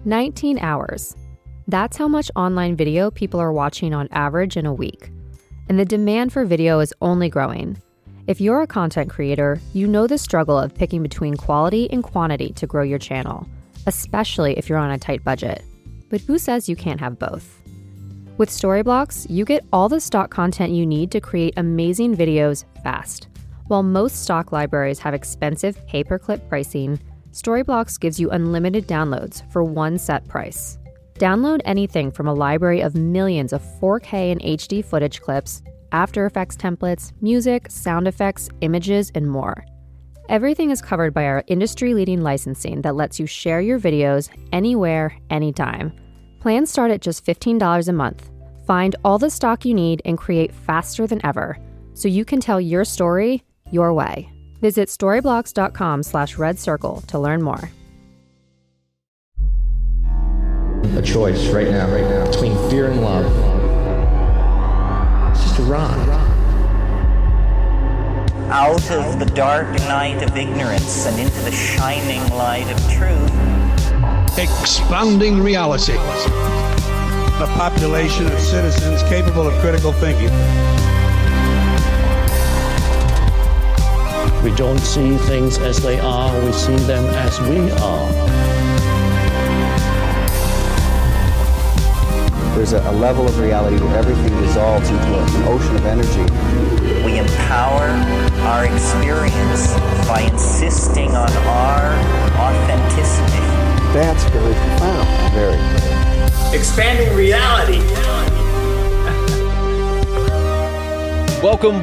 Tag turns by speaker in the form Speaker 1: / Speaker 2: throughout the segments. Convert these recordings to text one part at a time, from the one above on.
Speaker 1: 19 hours. That's how much online video people are watching on average in a week. And the demand for video is only growing. If you're a content creator, you know the struggle of picking between quality and quantity to grow your channel, especially if you're on a tight budget. But who says you can't have both? With Storyblocks, you get all the stock content you need to create amazing videos fast. While most stock libraries have expensive pay-per-clip pricing, Storyblocks gives you unlimited downloads for one set price. Download anything from a library of millions of 4K and HD footage clips, After Effects templates, music, sound effects, images, and more. Everything is covered by our industry-leading licensing that lets you share your videos anywhere, anytime. Plans start at just $15 a month. Find all the stock you need and create faster than ever, so you can tell your story your way. Visit storyblocks.com/red circle to learn more.
Speaker 2: A choice right now, between fear and love. It's just a rock.
Speaker 3: Out of the dark night of ignorance and into the shining light of truth.
Speaker 4: Expanding reality.
Speaker 5: A population of citizens capable of critical thinking.
Speaker 6: We don't see things as they are, we see them as we are.
Speaker 7: There's a level of reality where everything dissolves into an ocean of energy.
Speaker 3: We empower our experience by insisting on our authenticity.
Speaker 7: That's very profound. Very.
Speaker 8: Expanding reality.
Speaker 9: Welcome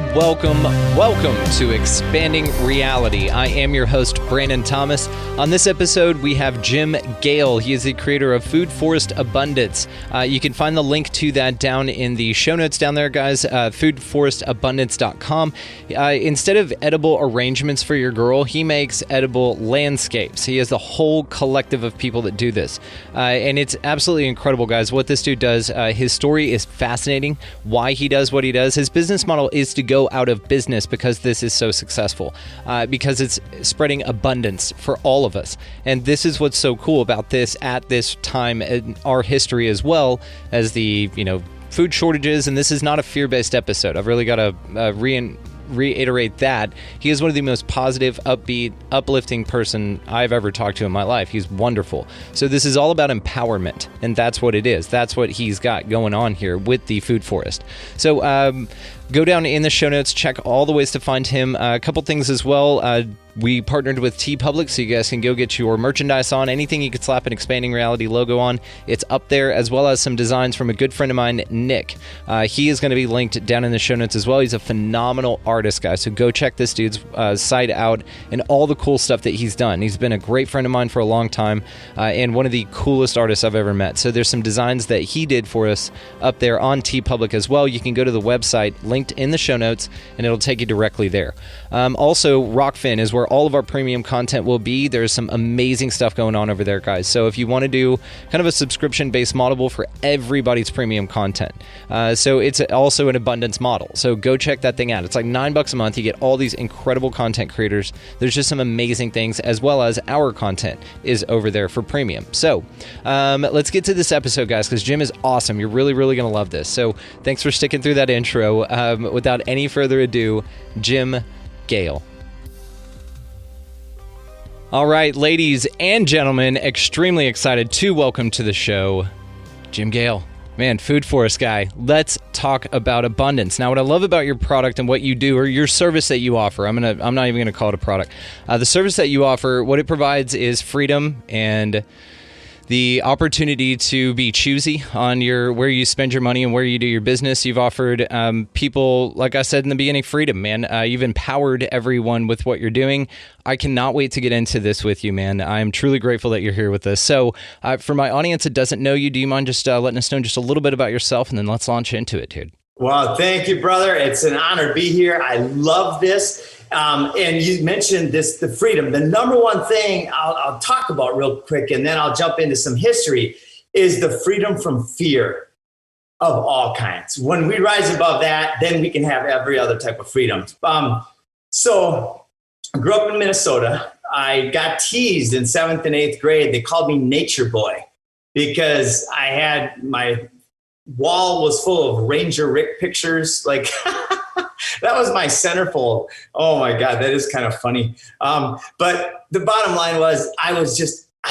Speaker 9: to Expanding Reality. I am your host, Brandon Thomas. On this episode, we have Jim Gale. He is the creator of Food Forest Abundance. You can find the link to that down in the show notes down there, guys, foodforestabundance.com. Instead of edible arrangements for your girl, he makes edible landscapes. He has a whole collective of people that do this. And it's absolutely incredible, guys, what this dude does. His story is fascinating, why he does what he does. His business model is to go out of business because this is so successful, because it's spreading abundance for all of us. And this is what's so cool about this at this time in our history, as well as the, food shortages. And this is not a fear-based episode. I've really got to reiterate that. He is one of the most positive, upbeat, uplifting person I've ever talked to in my life. He's wonderful. So this is all about empowerment, and that's what it is. That's what he's got going on here with the Food Forest. So go down in the show notes, check all the ways to find him. A couple things as well. We partnered with TeePublic, so you guys can go get your merchandise on. Anything you could slap an Expanding Reality logo on, it's up there, as well as some designs from a good friend of mine, Nick. He is going to be linked down in the show notes as well. He's a phenomenal artist, guys, so go check this dude's site out and all the cool stuff that he's done. He's been a great friend of mine for a long time, and one of the coolest artists I've ever met. So there's some designs that he did for us up there on TeePublic as well. You can go to the website, linked in the show notes, and it'll take you directly there. Also, Rockfin is where all of our premium content will be. There's some amazing stuff going on over there, guys. So if you want to do kind of a subscription-based model for everybody's premium content, so it's also an abundance model. So go check that thing out. It's like $9 a month. You get all these incredible content creators. There's just some amazing things, as well as our content is over there for premium. So let's get to this episode, guys, because Jim is awesome. You're really, really going to love this. So thanks for sticking through that intro. Without any further ado, Jim Gale. All right, ladies and gentlemen, extremely excited to welcome to the show Jim Gale. Man, Food Forest guy. Let's talk about abundance. Now, what I love about your product and what you do, or your service that you offer, I'm not even gonna call it a product. The service that you offer, what it provides is freedom and the opportunity to be choosy on where you spend your money and where you do your business. You've offered people, like I said in the beginning, freedom, man. You've empowered everyone with what you're doing. I cannot wait to get into this with you, man. I'm truly grateful that you're here with us. So for my audience that doesn't know you, do you mind just letting us know just a little bit about yourself, and then let's launch into it, dude?
Speaker 8: Well, thank you, brother. It's an honor to be here. I love this. And you mentioned the freedom. The number one thing I'll talk about real quick, and then I'll jump into some history, is the freedom from fear of all kinds. When we rise above that, then we can have every other type of freedom. So I grew up in Minnesota. I got teased in 7th and 8th grade. They called me Nature Boy. because I had my wall was full of Ranger Rick pictures. Like that was my centerfold. Oh my God, that is kind of funny. But the bottom line was I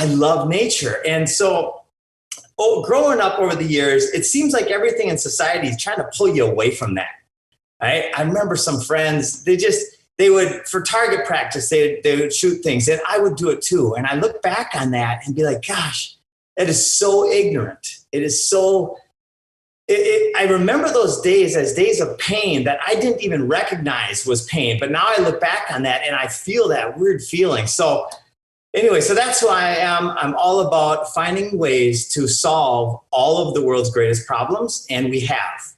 Speaker 8: love nature. And so growing up over the years, it seems like everything in society is trying to pull you away from that. Right? I remember some friends, they would, for target practice, they would shoot things, and I would do it too. And I look back on that and be like, gosh, that is so ignorant. It is so, I remember those days as days of pain that I didn't even recognize was pain. But now I look back on that and I feel that weird feeling. So anyway, so that's who I am. I'm all about finding ways to solve all of the world's greatest problems, and we have.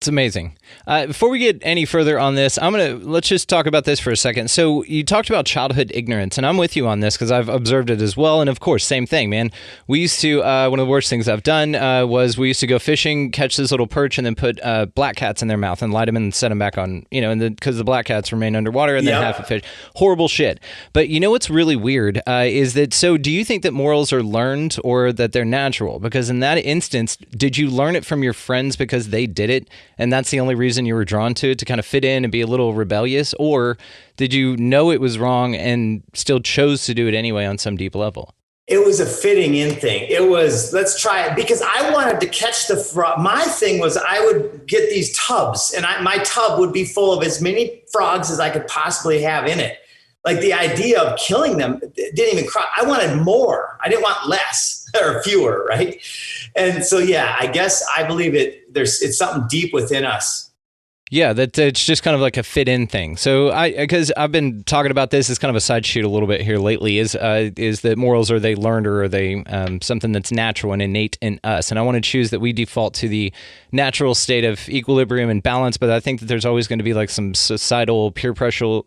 Speaker 9: It's amazing. Before we get any further on this, let's just talk about this for a second. So you talked about childhood ignorance, and I'm with you on this because I've observed it as well. And of course, same thing, man. We used to, one of the worst things I've done was we used to go fishing, catch this little perch, and then put black cats in their mouth and light them and set them back on, because the black cats remain underwater and then half a fish. Horrible shit. But you know what's really weird is that, so do you think that morals are learned or that they're natural? Because in that instance, did you learn it from your friends because they did it? And that's the only reason you were drawn to it, to kind of fit in and be a little rebellious? Or did you know it was wrong and still chose to do it anyway on some deep level?
Speaker 8: It was a fitting in thing. It was, let's try it, because I wanted to catch the frog. My thing was I would get these tubs, and my tub would be full of as many frogs as I could possibly have in it. Like the idea of killing them didn't even cross. I wanted more. I didn't want less or fewer, right? And so, yeah, I guess I believe it's something deep within us.
Speaker 9: Yeah, that it's just kind of like a fit in thing. So because I've been talking about this as kind of a side shoot a little bit here lately, is that morals, are they learned or are they something that's natural and innate in us? And I want to choose that we default to the natural state of equilibrium and balance, but I think that there's always going to be like some societal peer pressure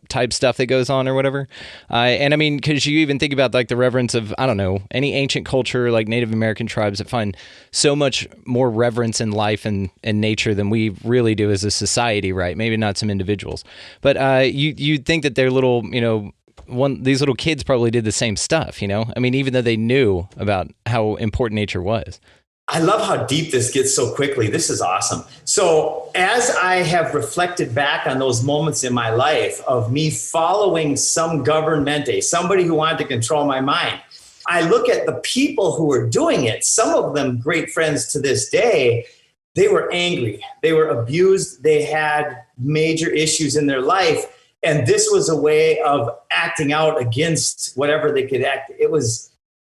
Speaker 9: type stuff that goes on or whatever. And I mean, because you even think about like the reverence of, I don't know, any ancient culture like Native American tribes that find so much more reverence in life and nature than we really do as a society, right? Maybe not some individuals, but you'd think that they're little, these little kids probably did the same stuff, I mean, even though they knew about how important nature was.
Speaker 8: I love how deep this gets so quickly. This is awesome. So as I have reflected back on those moments in my life of me following some governmente, somebody who wanted to control my mind, I look at the people who were doing it, some of them great friends to this day. They were angry, they were abused, they had major issues in their life. And this was a way of acting out against whatever they could act.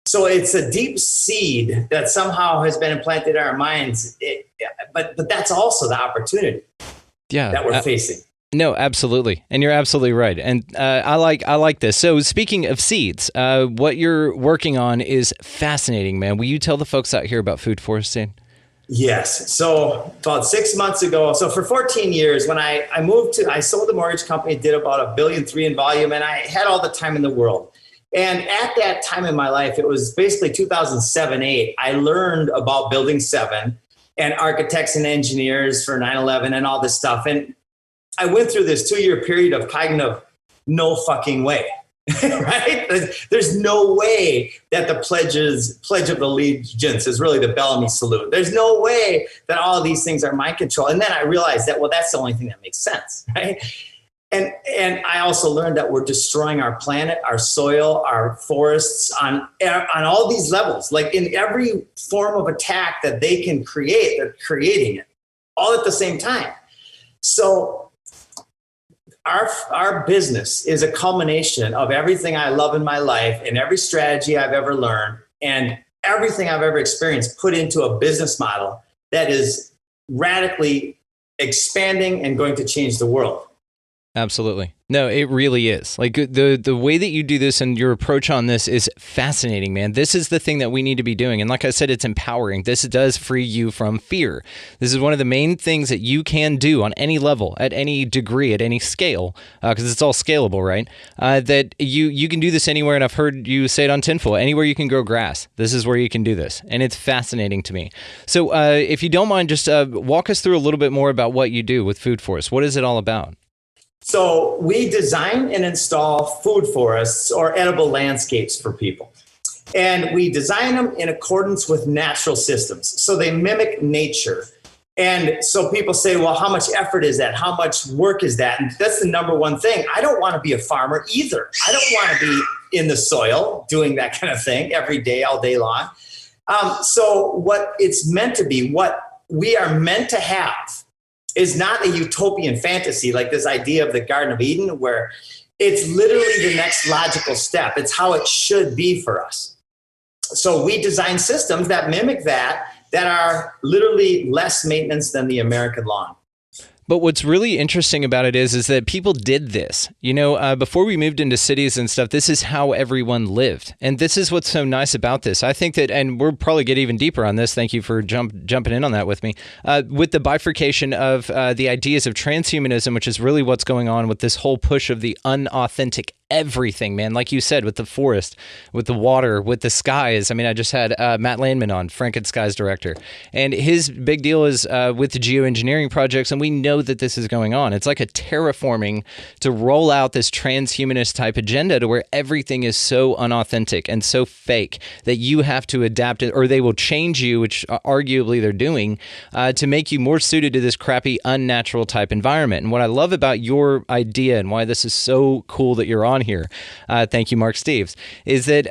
Speaker 8: So it's a deep seed that somehow has been implanted in our minds, but that's also the opportunity that we're facing.
Speaker 9: No, absolutely. And you're absolutely right. And I like this. So speaking of seeds, what you're working on is fascinating, man. Will you tell the folks out here about Food Forest Seed?
Speaker 8: Yes. So about 6 months ago, so for 14 years, when I sold the mortgage company, did about $1.3 billion in volume, and I had all the time in the world. And at that time in my life, it was basically 2007-8, I learned about Building 7 and architects and engineers for 9/11 and all this stuff. And I went through this 2-year period of kind of no fucking way, right? There's no way that the Pledge of Allegiance is really the Bellamy Salute. There's no way that all of these things are mind control. And then I realized that, well, that's the only thing that makes sense, right? And I also learned that we're destroying our planet, our soil, our forests on all these levels. Like in every form of attack that they can create, they're creating it all at the same time. So our business is a culmination of everything I love in my life and every strategy I've ever learned and everything I've ever experienced put into a business model that is radically expanding and going to change the world.
Speaker 9: Absolutely. No, it really is. Like the way that you do this and your approach on this is fascinating, man. This is the thing that we need to be doing. And like I said, it's empowering. This does free you from fear. This is one of the main things that you can do on any level, at any degree, at any scale, because it's all scalable, right? That you can do this anywhere. And I've heard you say it on Tinfoil, anywhere you can grow grass. This is where you can do this. And it's fascinating to me. So if you don't mind, just walk us through a little bit more about what you do with Food Forest. What is it all about?
Speaker 8: So we design and install food forests or edible landscapes for people. And we design them in accordance with natural systems. So they mimic nature. And so people say, well, how much effort is that? How much work is that? And that's the number one thing. I don't want to be a farmer either. I don't want to be in the soil doing that kind of thing every day, all day long. So what it's meant to be, what we are meant to have, is not a utopian fantasy like this idea of the Garden of Eden, where it's literally the next logical step. It's how it should be for us. So we design systems that mimic that are literally less maintenance than the American lawn.
Speaker 9: But what's really interesting about it is that people did this. Before we moved into cities and stuff, this is how everyone lived. And this is what's so nice about this. I think that, and we'll probably get even deeper on this. Thank you for jumping in on that with me. With the bifurcation of the ideas of transhumanism, which is really what's going on with this whole push of the unauthentic everything, man. Like you said, with the forest, with the water, with the skies. I mean, I just had Matt Landman on, Frankenskies director, and his big deal is with the geoengineering projects, and we know that this is going on. It's like a terraforming to roll out this transhumanist type agenda to where everything is so unauthentic and so fake that you have to adapt it, or they will change you, which arguably they're doing, to make you more suited to this crappy, unnatural type environment. And what I love about your idea and why this is so cool that you're on here, thank you, Mark Steves, is that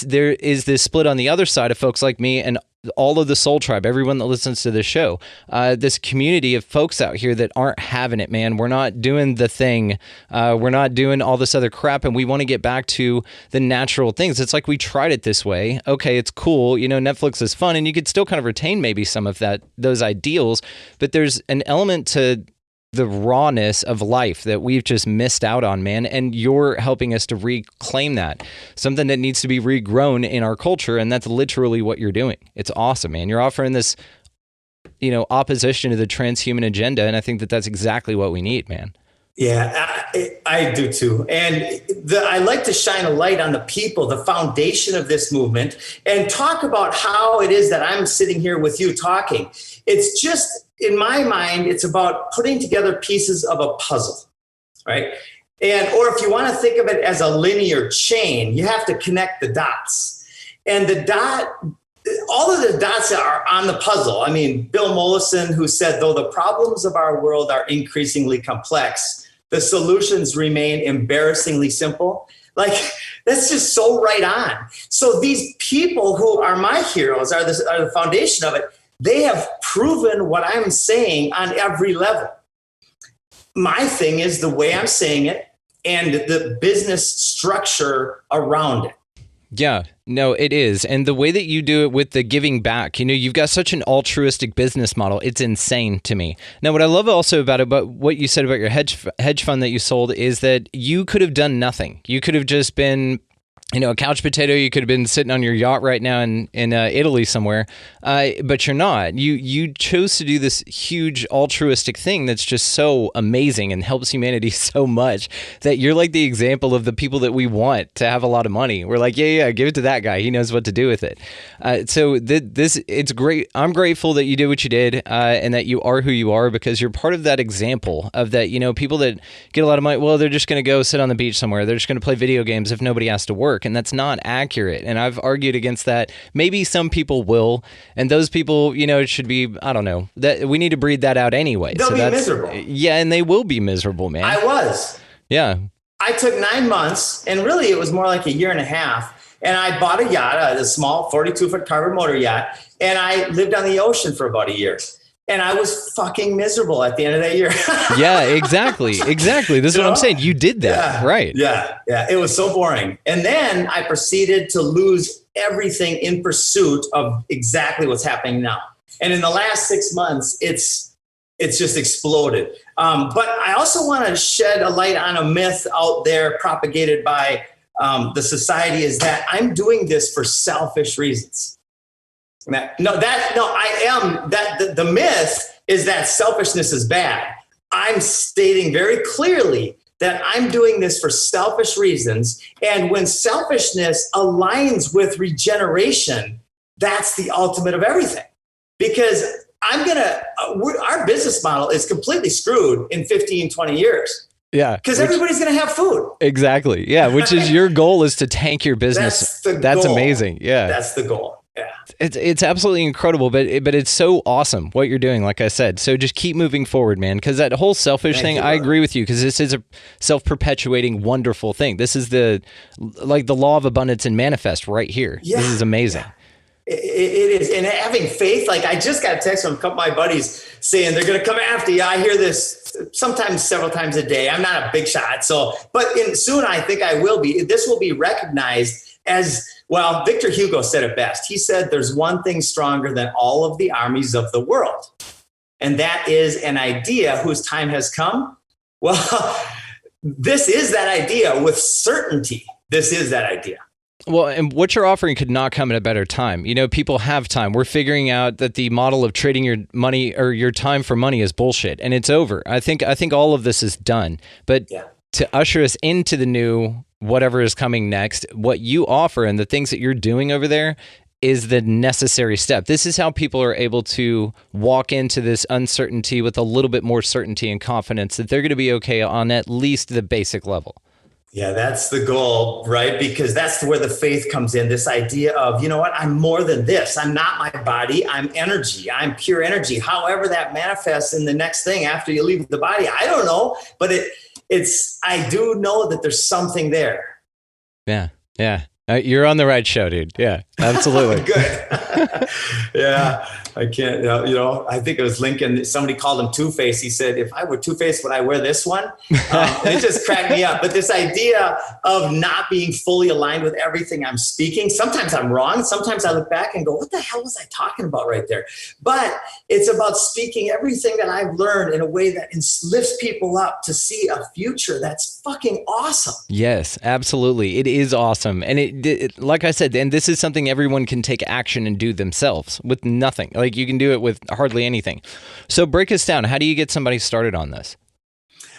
Speaker 9: there is this split on the other side of folks like me and all of the Soul Tribe, everyone that listens to this show, this community of folks out here that aren't having it, man. We're not doing the thing. We're not doing all this other crap, and we want to get back to the natural things. It's like we tried it this way. Okay, it's cool. Netflix is fun, and you could still kind of retain maybe some of those ideals, but there's an element to the rawness of life that we've just missed out on, man. And you're helping us to reclaim that, something that needs to be regrown in our culture. And that's literally what you're doing. It's awesome, man. You're offering this, opposition to the transhuman agenda. And I think that that's exactly what we need, man.
Speaker 8: Yeah, I do too. And I like to shine a light on the people, the foundation of this movement, and talk about how it is that I'm sitting here with you talking. It's just, in my mind, it's about putting together pieces of a puzzle, right? Or if you want to think of it as a linear chain, you have to connect the dots. And all of the dots are on the puzzle. I mean, Bill Mollison, who said, though the problems of our world are increasingly complex, the solutions remain embarrassingly simple. Like, that's just so right on. So these people who are my heroes are the foundation of it. They have proven what I'm saying on every level. My thing is the way I'm saying it and the business structure around it.
Speaker 9: Yeah, no, it is. And the way that you do it with the giving back, you've got such an altruistic business model. It's insane to me. Now, what I love also about what you said about your hedge fund that you sold is that you could have done nothing. You could have just been a couch potato. You could have been sitting on your yacht right now in Italy somewhere, but you're not. You chose to do this huge altruistic thing that's just so amazing and helps humanity so much that you're like the example of the people that we want to have a lot of money. We're like, yeah, give it to that guy. He knows what to do with it. So it's great. I'm grateful that you did what you did and that you are who you are, because you're part of that example of that. People that get a lot of money, well, they're just going to go sit on the beach somewhere. They're just going to play video games if nobody has to work. And that's not accurate. And I've argued against that. Maybe some people will, and those people, should be, I don't know, that we need to breed that out anyway.
Speaker 8: They'll be miserable.
Speaker 9: Yeah, and they will be miserable, man.
Speaker 8: I was.
Speaker 9: Yeah.
Speaker 8: I took 9 months, and really it was more like a year and a half. And I bought a yacht, a small 42-foot carbon motor yacht, and I lived on the ocean for about a year. And I was fucking miserable at the end of that year.
Speaker 9: Yeah, exactly. This is what I'm saying. You did that,
Speaker 8: yeah,
Speaker 9: right?
Speaker 8: Yeah. It was so boring. And then I proceeded to lose everything in pursuit of exactly what's happening now. And in the last 6 months, it's just exploded. But I also want to shed a light on a myth out there propagated by the society, is that I'm doing this for selfish reasons. The myth is that selfishness is bad. I'm stating very clearly that I'm doing this for selfish reasons. And when selfishness aligns with regeneration, that's the ultimate of everything. Because our business model is completely screwed in 15, 20 years.
Speaker 9: Yeah.
Speaker 8: Because everybody's going to have food.
Speaker 9: Exactly. Yeah. Which is your goal, is to tank your business. That's amazing. Yeah.
Speaker 8: That's the goal. Yeah.
Speaker 9: It's absolutely incredible, but it's so awesome what you're doing, like I said. So just keep moving forward, man, because that whole selfish thing, I agree with you, because this is a self-perpetuating, wonderful thing. This is the law of abundance and manifest right here. Yeah. This is amazing.
Speaker 8: Yeah. It is. And having faith, like I just got a text from a couple of my buddies saying they're going to come after you. I hear this sometimes several times a day. I'm not a big shot. But soon I think I will be. This will be recognized as, well, Victor Hugo said it best. He said, there's one thing stronger than all of the armies of the world. And that is an idea whose time has come. Well, this is that idea with certainty. This is that idea.
Speaker 9: Well, and what you're offering could not come at a better time. You know, people have time. We're figuring out that the model of trading your money or your time for money is bullshit, and it's over. I think all of this is done. But to usher us into the new whatever is coming next, what you offer and the things that you're doing over there is the necessary step. This is how people are able to walk into this uncertainty with a little bit more certainty and confidence that they're going to be okay on at least the basic level.
Speaker 8: Yeah, that's the goal, right? Because that's where the faith comes in. This idea of, you know what, I'm more than this. I'm not my body. I'm energy. I'm pure energy. However that manifests in the next thing after you leave the body, I don't know. But I do know that there's something there.
Speaker 9: Yeah. You're on the right show, dude. Yeah, absolutely.
Speaker 8: Good. Yeah, I can't, I think it was Lincoln. Somebody called him Two-Face. He said, if I were Two-Face, would I wear this one? It just cracked me up. But this idea of not being fully aligned with everything I'm speaking, sometimes I'm wrong. Sometimes I look back and go, what the hell was I talking about right there? But it's about speaking everything that I've learned in a way that lifts people up to see a future that's fucking awesome.
Speaker 9: Yes, absolutely. It is awesome. And it, like I said, and this is something everyone can take action and do themselves with nothing. Like you can do it with hardly anything. So break us down. How do you get somebody started on this?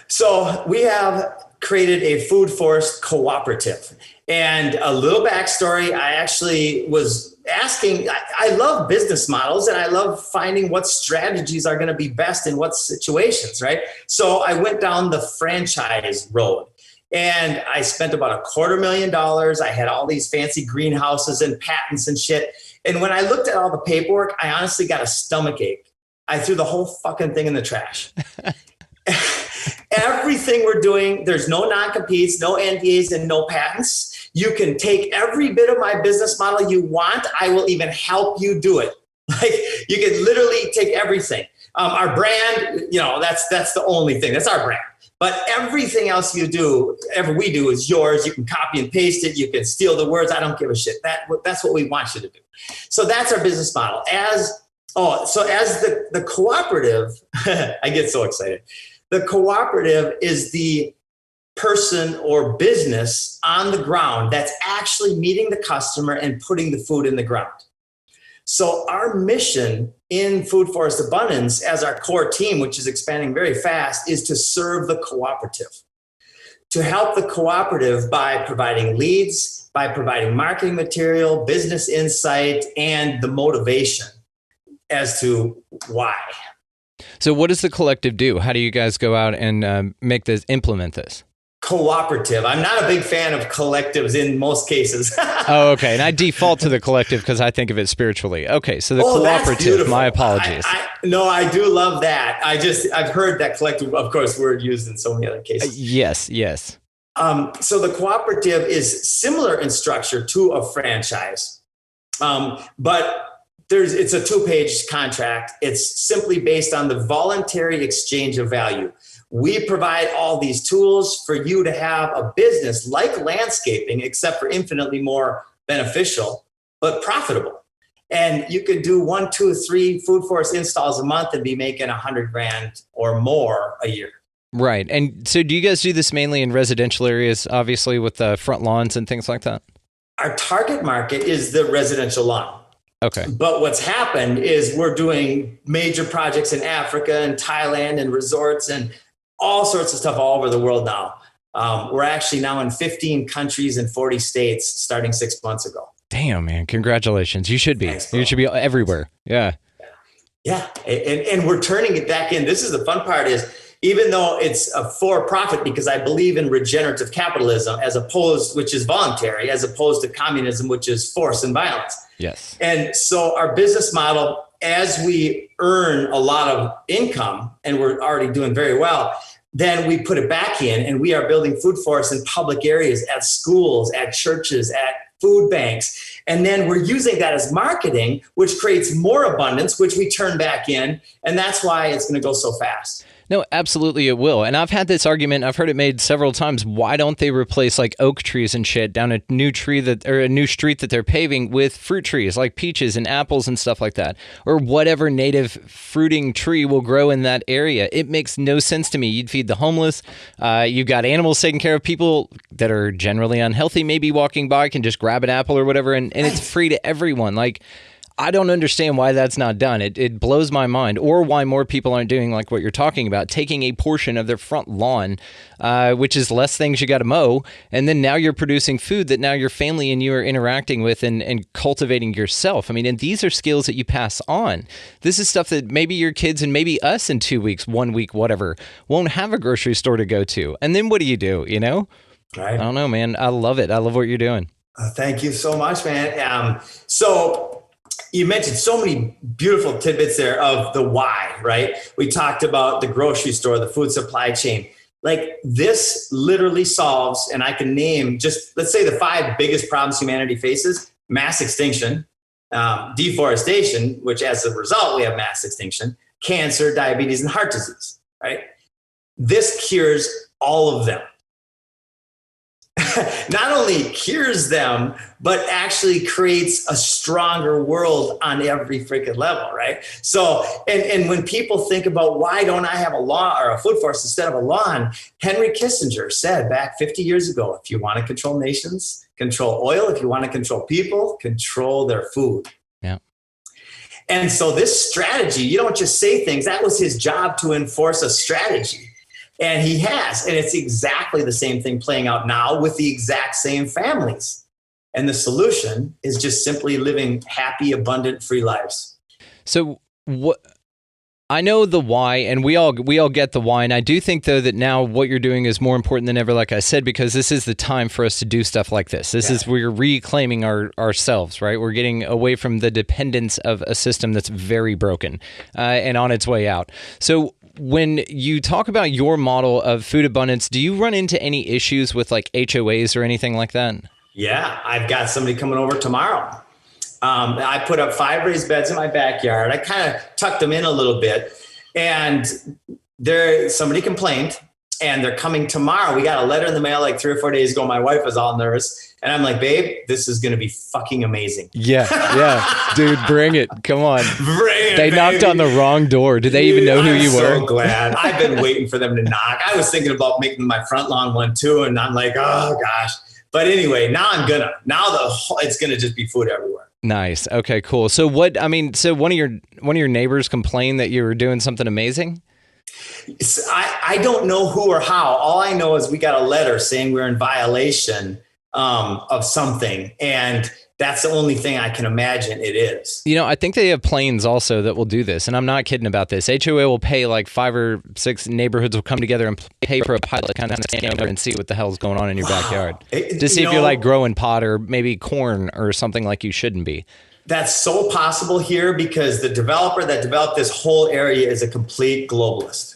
Speaker 8: So we have created a food forest cooperative. And a little backstory, I actually was asking, I love business models and I love finding what strategies are going to be best in what situations, right? So I went down the franchise road. And I spent about $250,000. I had all these fancy greenhouses and patents and shit. And when I looked at all the paperwork, I honestly got a stomach ache. I threw the whole fucking thing in the trash. Everything we're doing, there's no non-competes, no NDAs, and no patents. You can take every bit of my business model you want. I will even help you do it. Like you can literally take everything. Our brand, that's the only thing. That's our brand. But everything else we do is yours. You can copy and paste it. You can steal the words. I don't give a shit. That's what we want you to do. So that's our business model. As the cooperative, I get so excited. The cooperative is the person or business on the ground that's actually meeting the customer and putting the food in the ground. So our mission in Food Forest Abundance as our core team, which is expanding very fast, is to serve the cooperative, to help the cooperative by providing leads, by providing marketing material, business insight, and the motivation as to why.
Speaker 9: So what does the collective do? How do you guys go out and implement this?
Speaker 8: Cooperative. I'm not a big fan of collectives in most cases.
Speaker 9: Oh, okay. And I default to the collective because I think of it spiritually. Okay, so the cooperative, my apologies.
Speaker 8: I do love that. I've heard that collective, of course, word used in so many other cases.
Speaker 9: Yes.
Speaker 8: So the cooperative is similar in structure to a franchise, but it's a 2-page contract. It's simply based on the voluntary exchange of value. We provide all these tools for you to have a business like landscaping, except for infinitely more beneficial, but profitable. And you could do 1, 2, 3 Food Forest installs a month and be making $100,000 or more a year.
Speaker 9: Right. And so do you guys do this mainly in residential areas, obviously with front lawns and things like that?
Speaker 8: Our target market is the residential lawn.
Speaker 9: Okay.
Speaker 8: But what's happened is we're doing major projects in Africa and Thailand and resorts and all sorts of stuff all over the world now. We're actually now in 15 countries and 40 states starting 6 months ago.
Speaker 9: Damn, man. Congratulations. You should be. Thanks, you should be everywhere. Yeah.
Speaker 8: Yeah. And we're turning it back in. This is the fun part is, even though it's a for-profit, because I believe in regenerative capitalism which is voluntary, as opposed to communism, which is force and violence.
Speaker 9: Yes.
Speaker 8: And so our business model, as we earn a lot of income, and we're already doing very well, then we put it back in, and we are building food forests in public areas, at schools, at churches, at food banks. And then we're using that as marketing, which creates more abundance, which we turn back in. And that's why it's going to go so fast.
Speaker 9: No, absolutely it will. And I've had this argument, I've heard it made several times. Why don't they replace like oak trees and shit down a new street that they're paving with fruit trees like peaches and apples and stuff like that? Or whatever native fruiting tree will grow in that area. It makes no sense to me. You'd feed the homeless. You've got animals taking care of. People that are generally unhealthy, maybe walking by, can just grab an apple or whatever, and it's free to everyone. Like, I don't understand why that's not done. It blows my mind, or why more people aren't doing like what you're talking about, taking a portion of their front lawn, which is less things you got to mow, and then now you're producing food that now your family and you are interacting with and cultivating yourself. I mean, and these are skills that you pass on. This is stuff that maybe your kids and maybe us in 2 weeks, 1 week, whatever, won't have a grocery store to go to. And then what do? You know?
Speaker 8: Right.
Speaker 9: I don't know, man. I love it. I love what you're doing.
Speaker 8: Thank you so much, man. So you mentioned so many beautiful tidbits there of the why, right? We talked about the grocery store, the food supply chain. Like, this literally solves, and I can name just, let's say, the 5 biggest problems humanity faces: mass extinction, deforestation, which as a result, we have mass extinction, cancer, diabetes, and heart disease, right? This cures all of them. Not only cures them, but actually creates a stronger world on every freaking level, right? So, and when people think about, why don't I have a lawn or a food forest instead of a lawn, Henry Kissinger said back 50 years ago, if you want to control nations, control oil. If you want to control people, control their food.
Speaker 9: Yeah.
Speaker 8: And so this strategy, you don't just say things. That was his job, to enforce a strategy. And he has, and it's exactly the same thing playing out now with the exact same families. And the solution is just simply living happy, abundant, free lives.
Speaker 9: So what? I know the why, and we all get the why. And I do think, though, that now what you're doing is more important than ever, like I said, because this is the time for us to do stuff like this. This is, we're reclaiming ourselves, right? We're getting away from the dependence of a system that's very broken and on its way out. So when you talk about your model of food abundance, do you run into any issues with like HOAs or anything like that?
Speaker 8: Yeah, I've got somebody coming over tomorrow. I put up 5 raised beds in my backyard. I kind of tucked them in a little bit, and somebody complained, and they're coming tomorrow. We got a letter in the mail like 3 or 4 days ago. My wife was all nervous, and I'm like, babe, this is going to be fucking amazing.
Speaker 9: Yeah, dude, bring it. Come on.
Speaker 8: Bring it,
Speaker 9: they knocked on the wrong door. Did they even know who you were?
Speaker 8: I'm so glad. I've been waiting for them to knock. I was thinking about making my front lawn one too, and I'm like, oh gosh. But anyway, now it's gonna just be food everywhere.
Speaker 9: Nice. Okay, cool. So one of your neighbors complained that you were doing something amazing?
Speaker 8: I don't know who or how. All I know is we got a letter saying we're in violation of something, and that's the only thing I can imagine it is.
Speaker 9: You know, I think they have planes also that will do this, and I'm not kidding about this. HOA will pay like 5 or 6 neighborhoods will come together and pay for a pilot kind of stand over and see what the hell's going on in your backyard. To see if you're like growing pot or maybe corn or something like you shouldn't be.
Speaker 8: That's so possible here because the developer that developed this whole area is a complete globalist.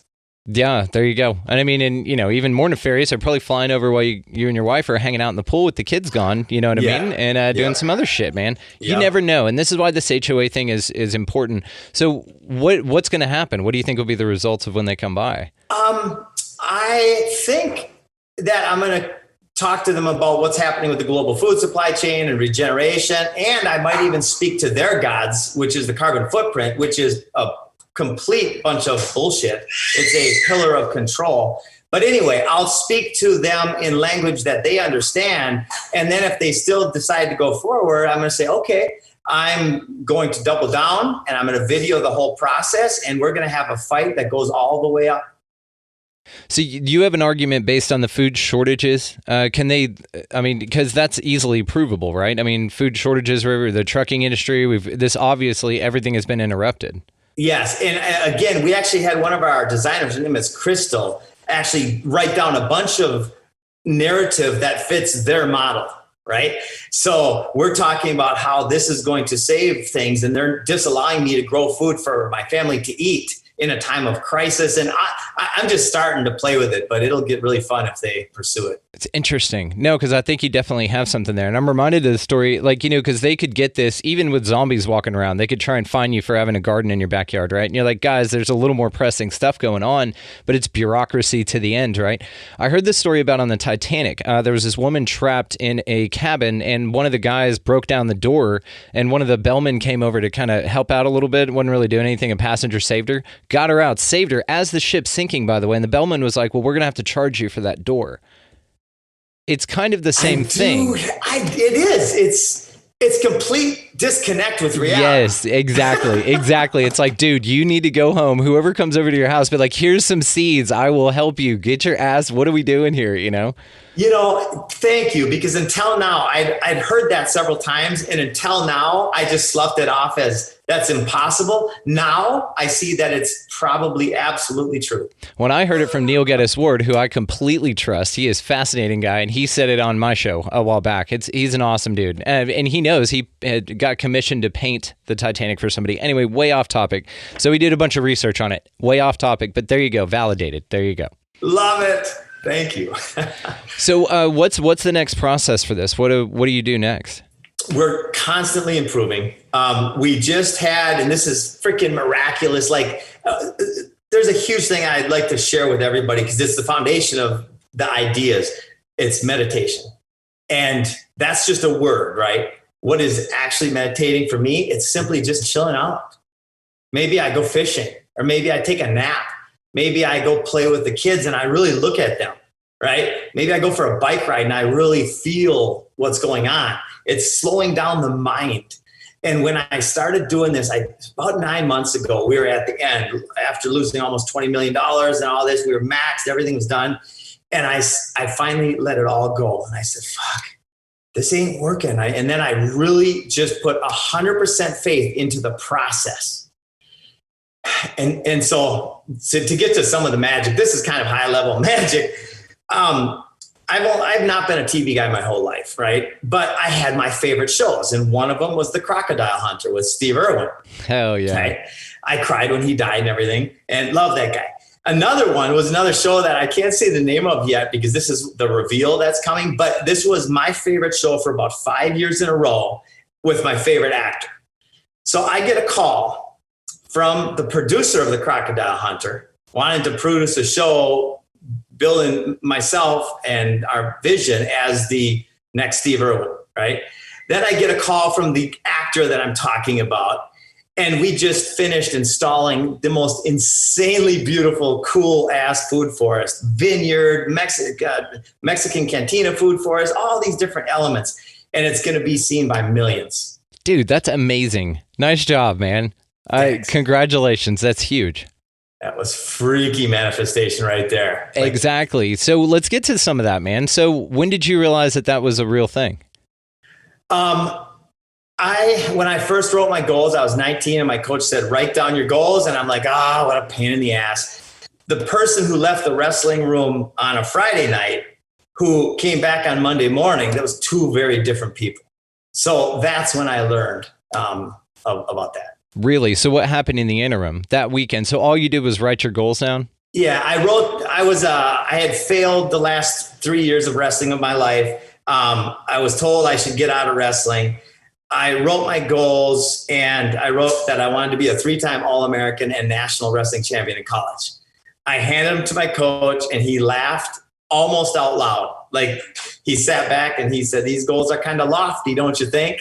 Speaker 9: Yeah, there you go. And I mean, and even more nefarious, they're probably flying over while you and your wife are hanging out in the pool with the kids gone, you know what I mean? And doing some other shit, man. You never know. And this is why this HOA thing is important. So what's going to happen? What do you think will be the results of when they come by?
Speaker 8: I think that I'm going to talk to them about what's happening with the global food supply chain and regeneration. And I might even speak to their gods, which is the carbon footprint, which is a complete bunch of bullshit. It's a pillar of control. But anyway, I'll speak to them in language that they understand. And then if they still decide to go forward, I'm going to say, okay, I'm going to double down and I'm going to video the whole process. And we're going to have a fight that goes all the way up.
Speaker 9: So you have an argument based on the food shortages. Because that's easily provable, right? I mean, food shortages, the trucking industry, obviously everything has been interrupted.
Speaker 8: Yes. And again, we actually had one of our designers, her name is Crystal, actually write down a bunch of narrative that fits their model, right? So we're talking about how this is going to save things, and they're disallowing me to grow food for my family to eat in a time of crisis. And I'm just starting to play with it, but it'll get really fun if they pursue it.
Speaker 9: It's interesting. No, because I think you definitely have something there. And I'm reminded of the story, like, because they could get this, even with zombies walking around, they could try and fine you for having a garden in your backyard, right? And you're like, guys, there's a little more pressing stuff going on, but it's bureaucracy to the end, right? I heard this story about on the Titanic. There was this woman trapped in a cabin, and one of the guys broke down the door, and one of the bellmen came over to kind of help out a little bit, wasn't really doing anything. A passenger saved her, got her out, saved her as the ship's sinking, by the way. And the bellman was like, well, we're going to have to charge you for that door. It's kind of the same thing.
Speaker 8: It is. It's complete disconnect with reality.
Speaker 9: Yes, exactly. Exactly. It's like, dude, you need to go home. Whoever comes over to your house, but like, here's some seeds. I will help you. Get your ass. What are we doing here?
Speaker 8: Thank you. Because until now, I'd heard that several times. And until now, I just sloughed it off as that's impossible. Now I see that it's probably absolutely true.
Speaker 9: When I heard it from Neil Geddes Ward, who I completely trust, he is a fascinating guy, and he said it on my show a while back. He's an awesome dude. And he knows he had got commissioned to paint the Titanic for somebody. Anyway, way off topic. So he did a bunch of research on it. Way off topic, but there you go. Validated. There you go.
Speaker 8: Love it. Thank you.
Speaker 9: So what's the next process for this? What do you do next?
Speaker 8: We're constantly improving. We just had, and this is freaking miraculous. There's a huge thing I'd like to share with everybody because it's the foundation of the ideas. It's meditation. And that's just a word, right? What is actually meditating for me? It's simply just chilling out. Maybe I go fishing, or maybe I take a nap. Maybe I go play with the kids and I really look at them, right? Maybe I go for a bike ride and I really feel what's going on. It's slowing down the mind. And when I started doing this, about 9 months ago, we were at the end after losing almost $20 million and all this. We were maxed, everything was done. And I finally let it all go. And I said, fuck, this ain't working. And then I really just put 100% faith into the process. And so to get to some of the magic, this is kind of high level magic. I've not been a TV guy my whole life, right? But I had my favorite shows, and one of them was The Crocodile Hunter with Steve Irwin.
Speaker 9: Hell yeah.
Speaker 8: Okay? I cried when he died and everything, and love that guy. Another one was another show that I can't say the name of yet because this is the reveal that's coming, but this was my favorite show for about 5 years in a row with my favorite actor. So I get a call from the producer of The Crocodile Hunter, wanting to produce a show building myself and our vision as the next Steve Irwin, right? Then I get a call from the actor that I'm talking about, and we just finished installing the most insanely beautiful, cool-ass food forest, vineyard, Mexican cantina food forest, all these different elements, and it's going to be seen by millions.
Speaker 9: Dude, that's amazing. Nice job, man. Congratulations. That's huge.
Speaker 8: That was freaky manifestation right there.
Speaker 9: Exactly. So let's get to some of that, man. So when did you realize that was a real thing?
Speaker 8: When I first wrote my goals, I was 19 and my coach said, write down your goals. And I'm like, what a pain in the ass. The person who left the wrestling room on a Friday night who came back on Monday morning, that was two very different people. So that's when I learned about that.
Speaker 9: Really? So what happened in the interim that weekend? So all you did was write your goals down?
Speaker 8: Yeah, I had failed the last 3 years of wrestling of my life. I was told I should get out of wrestling. I wrote my goals, and I wrote that I wanted to be a 3-time All-American and national wrestling champion in college. I handed them to my coach, and he laughed almost out loud. Like, he sat back and he said, these goals are kind of lofty, don't you think?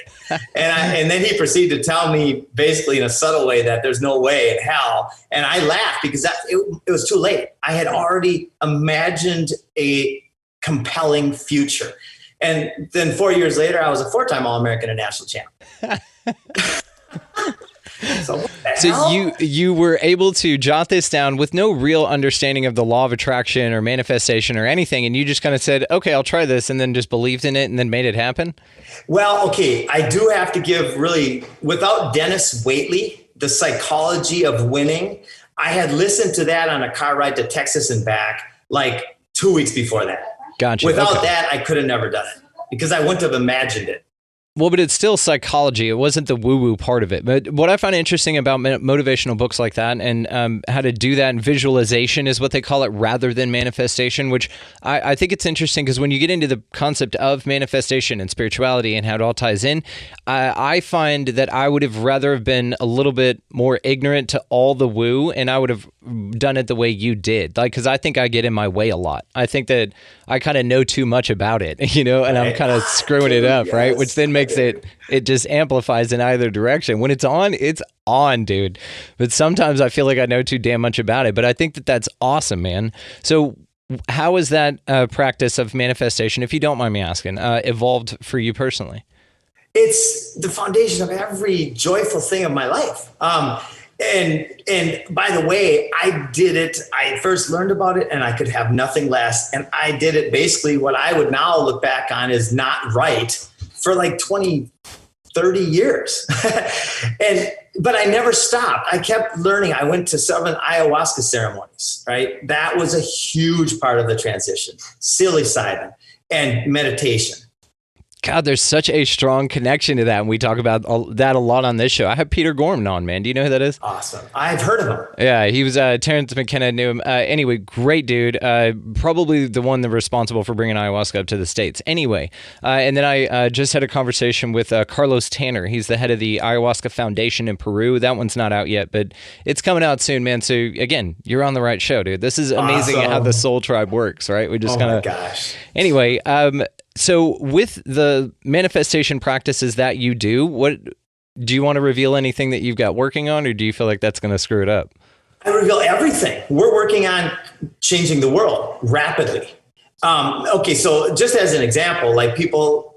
Speaker 8: And then he proceeded to tell me basically in a subtle way that there's no way in hell. And I laughed because it was too late. I had already imagined a compelling future. And then 4 years later, I was a 4-time All-American and national champ.
Speaker 9: So you were able to jot this down with no real understanding of the law of attraction or manifestation or anything, and you just kind of said, okay, I'll try this, and then just believed in it and then made it happen?
Speaker 8: Well, okay, I do have to give really, without Dennis Waitley, The Psychology of Winning. I had listened to that on a car ride to Texas and back like 2 weeks before that.
Speaker 9: Gotcha.
Speaker 8: Without that, I could have never done it because I wouldn't have imagined it.
Speaker 9: Well, but it's still psychology. It wasn't the woo-woo part of it. But what I find interesting about motivational books like that and how to do that, and visualization is what they call it rather than manifestation, which I think it's interesting because when you get into the concept of manifestation and spirituality and how it all ties in, I find that I would have rather have been a little bit more ignorant to all the woo, and I would have done it the way you did. Like, because I think I get in my way a lot. I think that I kind of know too much about it, you know, and I'm kind of screwing it up, right? Which then makes it just amplifies in either direction. When it's on, dude. But sometimes I feel like I know too damn much about it. But I think that that's awesome, man. So how is that practice of manifestation, if you don't mind me asking, evolved for you personally?
Speaker 8: It's the foundation of every joyful thing of my life. And by the way, I did it. I first learned about it and I could have nothing less. And I did it basically what I would now look back on is not right for like 20, 30 years. But I never stopped. I kept learning. I went to 7 ayahuasca ceremonies, right? That was a huge part of the transition. Psilocybin and meditation.
Speaker 9: God, there's such a strong connection to that, and we talk about that a lot on this show. I have Peter Gorman on, man. Do you know who that is?
Speaker 8: Awesome. I've heard of him.
Speaker 9: Yeah, he was Terrence McKenna knew him. Anyway, great dude. Probably the one that responsible for bringing ayahuasca up to the States. Anyway, and then I just had a conversation with Carlos Tanner. He's the head of the Ayahuasca Foundation in Peru. That one's not out yet, but it's coming out soon, man. So again, you're on the right show, dude. This is amazing how the Soul Tribe works, right? We just kind of.
Speaker 8: Oh my gosh.
Speaker 9: Anyway, so with the manifestation practices that you do, what do you want to reveal anything that you've got working on, or do you feel like that's going to screw it up?
Speaker 8: I reveal everything. We're working on changing the world rapidly. Okay, so just as an example, like people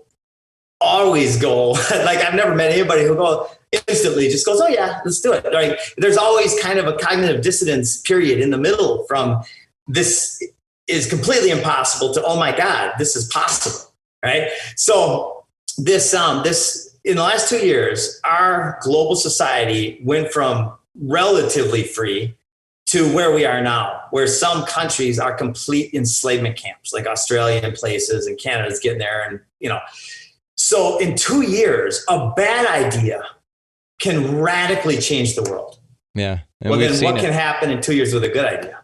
Speaker 8: always go, like I've never met anybody who go instantly just goes, oh yeah, let's do it. Right? There's always kind of a cognitive dissonance period in the middle from this is completely impossible to, oh my God, this is possible. Right. So this in the last 2 years, our global society went from relatively free to where we are now, where some countries are complete enslavement camps, like Australia and places, and Canada's getting there. And, you know, so in 2 years, a bad idea can radically change the world.
Speaker 9: Yeah.
Speaker 8: Well, then what can happen in 2 years with a good idea?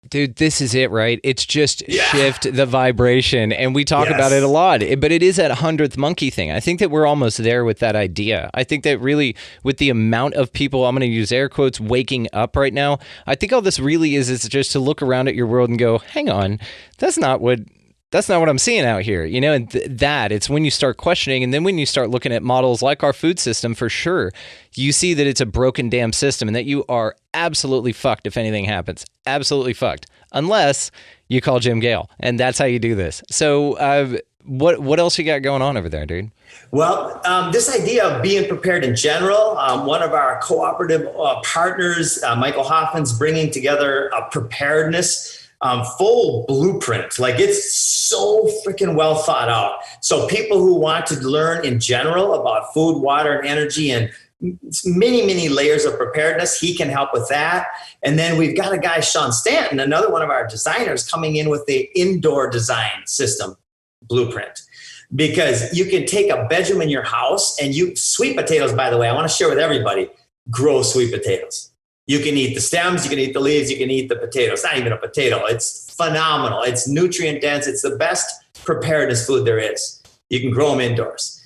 Speaker 9: Dude, this is it, right? It's just shift the vibration. And we talk about it a lot, but it is that 100th monkey thing. I think that we're almost there with that idea. I think that really with the amount of people, I'm going to use air quotes, waking up right now, I think all this really is just to look around at your world and go, hang on, that's not what I'm seeing out here, you know, and it's when you start questioning. And then when you start looking at models like our food system, for sure, you see that it's a broken damn system and that you are absolutely fucked if anything happens. Absolutely fucked. Unless you call Jim Gale. And that's how you do this. So what else you got going on over there, dude?
Speaker 8: Well, this idea of being prepared in general, one of our cooperative partners, Michael Hoffman's bringing together a preparedness full blueprint. Like it's so freaking well thought out. So people who want to learn in general about food, water, and energy, and many, many layers of preparedness, he can help with that. And then we've got a guy, Sean Stanton, another one of our designers, coming in with the indoor design system blueprint. Because you can take a bedroom in your house and sweet potatoes, by the way, I want to share with everybody, grow sweet potatoes. You can eat the stems, you can eat the leaves, you can eat the potato. It's not even a potato. It's phenomenal. It's nutrient dense. It's the best preparedness food there is. You can grow them indoors.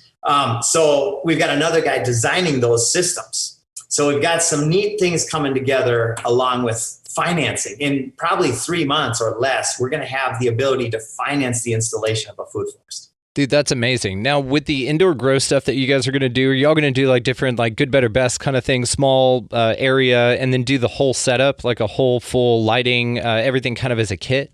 Speaker 8: So we've got another guy designing those systems. So we've got some neat things coming together along with financing. In probably 3 months or less, we're going to have the ability to finance the installation of a food forest.
Speaker 9: Dude, that's amazing. Now, with the indoor grow stuff that you guys are going to do, are y'all going to do like different, like good, better, best kind of thing, small area, and then do the whole setup, like a whole full lighting, everything kind of as a kit?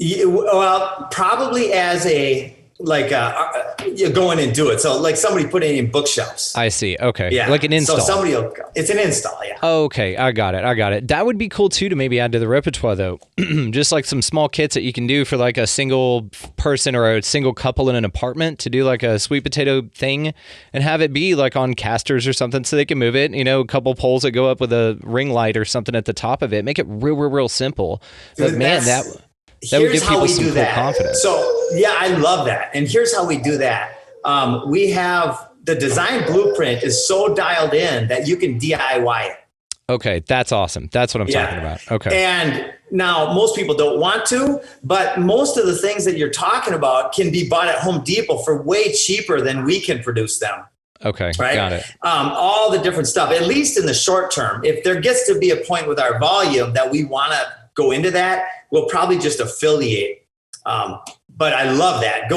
Speaker 8: Yeah, well, probably as a you go in and do it. So like somebody put it in bookshelves.
Speaker 9: I see. Okay.
Speaker 8: Yeah.
Speaker 9: Like an install.
Speaker 8: So it's an install. Yeah.
Speaker 9: Okay. I got it. That would be cool too, to maybe add to the repertoire though. Just like some small kits that you can do for like a single person or a single couple in an apartment to do like a sweet potato thing and have it be like on casters or something so they can move it, a couple poles that go up with a ring light or something at the top of it. Make it real simple. But
Speaker 8: Dude,
Speaker 9: man, that would give people some cool confidence.
Speaker 8: So yeah, I love that. And here's how we do that. We have the design blueprint is so dialed in that you can DIY it.
Speaker 9: Okay, that's awesome. That's what I'm talking about. Okay.
Speaker 8: And now most people don't want to, but most of the things that you're talking about can be bought at Home Depot for way cheaper than we can produce them.
Speaker 9: Okay,
Speaker 8: right?
Speaker 9: Got it.
Speaker 8: All the different stuff, at least in the short term. If there gets to be a point with our volume that we want to go into that, we'll probably just affiliate. But I love that.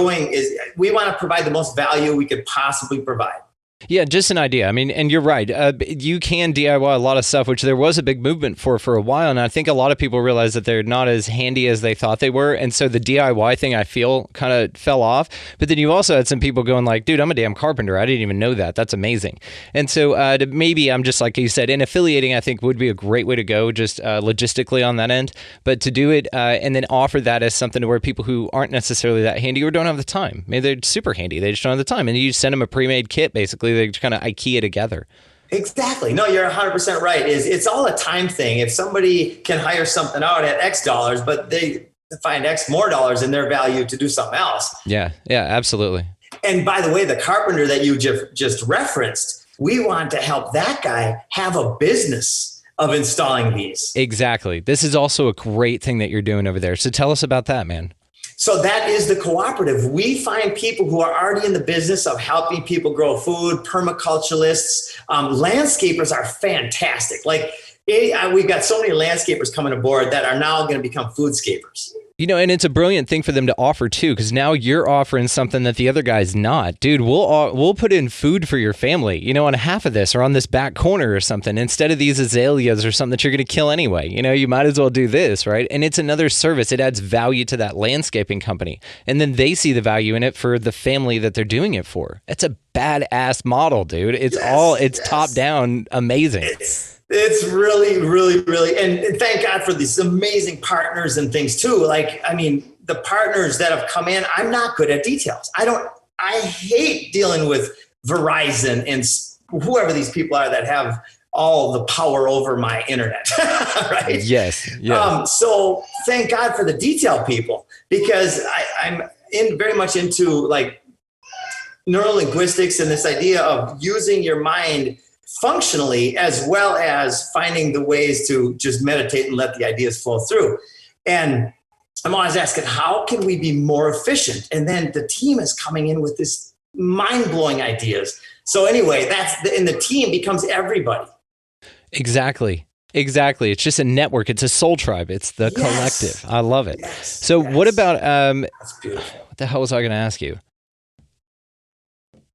Speaker 8: We want to provide the most value we could possibly provide.
Speaker 9: Yeah, just an idea. I mean, and you're right. You can DIY a lot of stuff, which there was a big movement for a while. And I think a lot of people realize that they're not as handy as they thought they were. And so the DIY thing, I feel, kind of fell off. But then you also had some people going like, dude, I'm a damn carpenter. I didn't even know that. That's amazing. And so maybe I'm just like you said, and affiliating, I think, would be a great way to go just logistically on that end. But to do it and then offer that as something to where people who aren't necessarily that handy or don't have the time, maybe they're super handy, they just don't have the time. And you send them a pre-made kit, basically. They kind of IKEA together.
Speaker 8: Exactly. No, you're 100% right. It's all a time thing. If somebody can hire something out at X dollars, but they find X more dollars in their value to do something else.
Speaker 9: Yeah, absolutely.
Speaker 8: And by the way, the carpenter that you just referenced, we want to help that guy have a business of installing these.
Speaker 9: Exactly. This is also a great thing that you're doing over there. So tell us about that, man.
Speaker 8: So that is the cooperative. We find people who are already in the business of helping people grow food, permaculturists, landscapers are fantastic. Like we've got so many landscapers coming aboard that are now going to become foodscapers.
Speaker 9: And it's a brilliant thing for them to offer too, because now you're offering something that the other guy's not. Dude, we'll put in food for your family, on half of this or on this back corner or something, instead of these azaleas or something that you're going to kill anyway. You might as well do this, right? And it's another service. It adds value to that landscaping company. And then they see the value in it for the family that they're doing it for. It's a badass model, dude. It's top down amazing.
Speaker 8: It's really, really, really, and thank God for these amazing partners and things too. Like, I mean, the partners that have come in, I'm not good at details. I hate dealing with Verizon and whoever these people are that have all the power over my internet, right?
Speaker 9: Yes.
Speaker 8: So thank God for the detail people, because I'm very much into like neurolinguistics and this idea of using your mind functionally, as well as finding the ways to just meditate and let the ideas flow through. And I'm always asking, how can we be more efficient? And then the team is coming in with this mind-blowing ideas. So anyway, and the team becomes everybody.
Speaker 9: Exactly. It's just a network. It's a soul tribe. It's the collective. I love it. So what about,
Speaker 8: that's beautiful.
Speaker 9: What the hell was I going to ask you?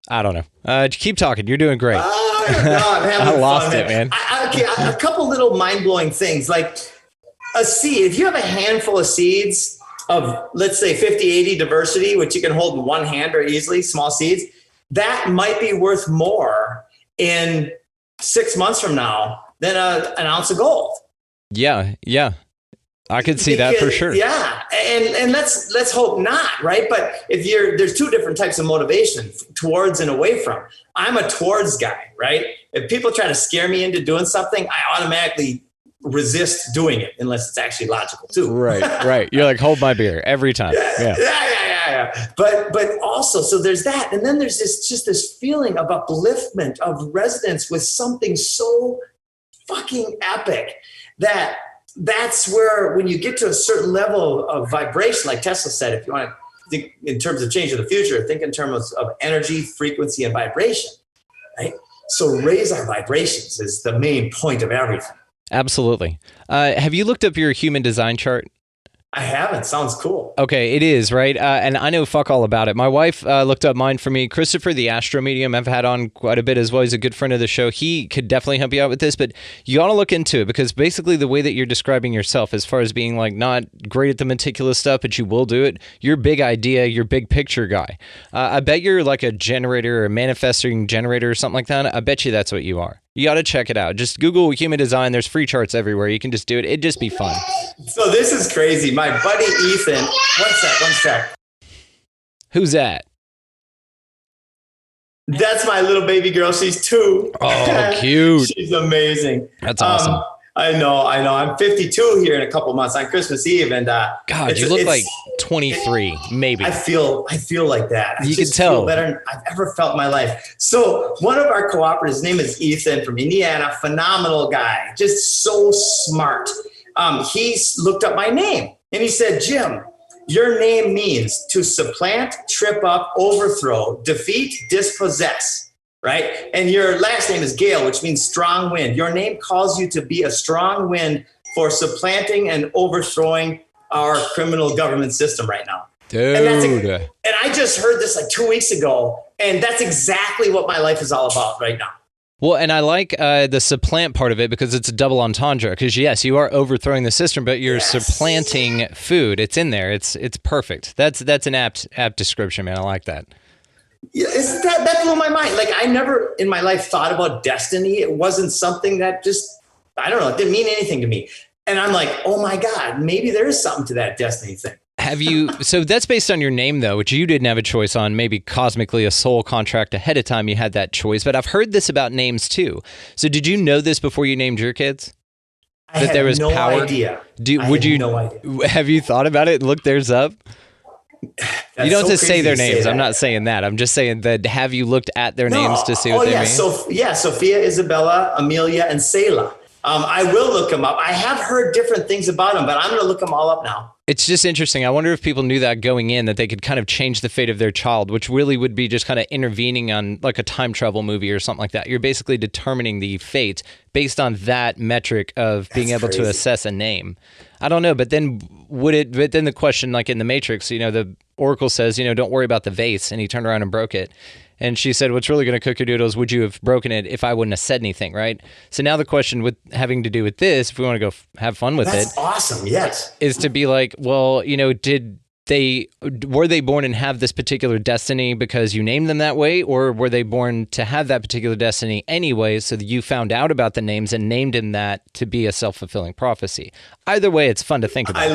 Speaker 9: I don't know. Keep talking. You're doing great.
Speaker 8: No, I'm having
Speaker 9: I lost
Speaker 8: fun,
Speaker 9: it, man.
Speaker 8: A couple little mind-blowing things, like a seed. If you have a handful of seeds of, let's say, 50, 80 diversity, which you can hold in one hand or easily, small seeds, that might be worth more in 6 months from now than an ounce of gold.
Speaker 9: Yeah. I could see that for sure.
Speaker 8: Yeah. And let's hope not, right? But there's two different types of motivation, towards and away from. I'm a towards guy, right? If people try to scare me into doing something, I automatically resist doing it unless it's actually logical too.
Speaker 9: Right. You're like, hold my beer every time.
Speaker 8: Yeah. But also, so there's that. And then there's this feeling of upliftment, of resonance with something so fucking epic that's where, when you get to a certain level of vibration, like Tesla said, if you want to think in terms of change of the future, think in terms of energy, frequency, and vibration, right? So raise our vibrations is the main point of everything.
Speaker 9: Absolutely. Have you looked up your human design chart?
Speaker 8: I haven't. Sounds cool.
Speaker 9: Okay, it is, right? And I know fuck all about it. My wife looked up mine for me. Christopher, the Astro Medium, I've had on quite a bit as well. He's a good friend of the show. He could definitely help you out with this, but you ought to look into it because basically the way that you're describing yourself as far as being like not great at the meticulous stuff, but you will do it, you're big idea, you're big picture guy. I bet you're like a generator or a manifesting generator or something like that. I bet you that's what you are. You got to check it out. Just Google human design. There's free charts everywhere. You can just do it. It'd just be fun.
Speaker 8: So this is crazy. My buddy Ethan, one sec.
Speaker 9: Who's that?
Speaker 8: That's my little baby girl. She's 2.
Speaker 9: Oh, cute.
Speaker 8: She's amazing.
Speaker 9: That's awesome.
Speaker 8: I know. I'm 52 here in a couple months on Christmas Eve, and
Speaker 9: God, you look like 23, maybe.
Speaker 8: I feel like that.
Speaker 9: You can tell.
Speaker 8: Feel better than I've ever felt in my life. So one of our cooperatives, his name is Ethan from Indiana, phenomenal guy, just so smart. He looked up my name and he said, Jim, your name means to supplant, trip up, overthrow, defeat, dispossess. Right? And your last name is Gale, which means strong wind. Your name calls you to be a strong wind for supplanting and overthrowing our criminal government system right now.
Speaker 9: Dude.
Speaker 8: And I just heard this like 2 weeks ago, and that's exactly what my life is all about right now.
Speaker 9: Well, and I like the supplant part of it because it's a double entendre. Because yes, you are overthrowing the system, but you're supplanting food. It's in there. It's perfect. That's an apt description, man. I like that.
Speaker 8: Yeah, that blew my mind. Like I never in my life thought about destiny. It wasn't something that just, I don't know, it didn't mean anything to me. And I'm like, oh my God, maybe there is something to that destiny thing.
Speaker 9: Have you, so that's based on your name though, which you didn't have a choice on, maybe cosmically a soul contract ahead of time you had that choice, but I've heard this about names too. So did you know this before you named your kids?
Speaker 8: I had no idea. No idea.
Speaker 9: Have you thought about it and looked theirs up?
Speaker 8: That's
Speaker 9: you don't
Speaker 8: so
Speaker 9: have to say their names.
Speaker 8: that.
Speaker 9: I'm not saying that. I'm just saying that have you looked at their names to see what they mean?
Speaker 8: Sophia, Isabella, Amelia, and Selah. I will look them up. I have heard different things about them, but I'm going to look them all up now.
Speaker 9: It's just interesting. I wonder if people knew that going in, that they could kind of change the fate of their child, which really would be just kind of intervening on like a time travel movie or something like that. You're basically determining the fate based on that metric of being able to assess a name. I don't know, but then the question, like in the Matrix, the Oracle says, don't worry about the vase, and he turned around and broke it. And she said, what's really going to cook your noodles, would you have broken it if I wouldn't have said anything, right? So now the question with having to do with this, if we want to go have fun with
Speaker 8: That's awesome, yes.
Speaker 9: is to be like, well, were they born and have this particular destiny because you named them that way, or were they born to have that particular destiny anyway, so that you found out about the names and named them that to be a self-fulfilling prophecy? Either way, it's fun to think about.
Speaker 8: I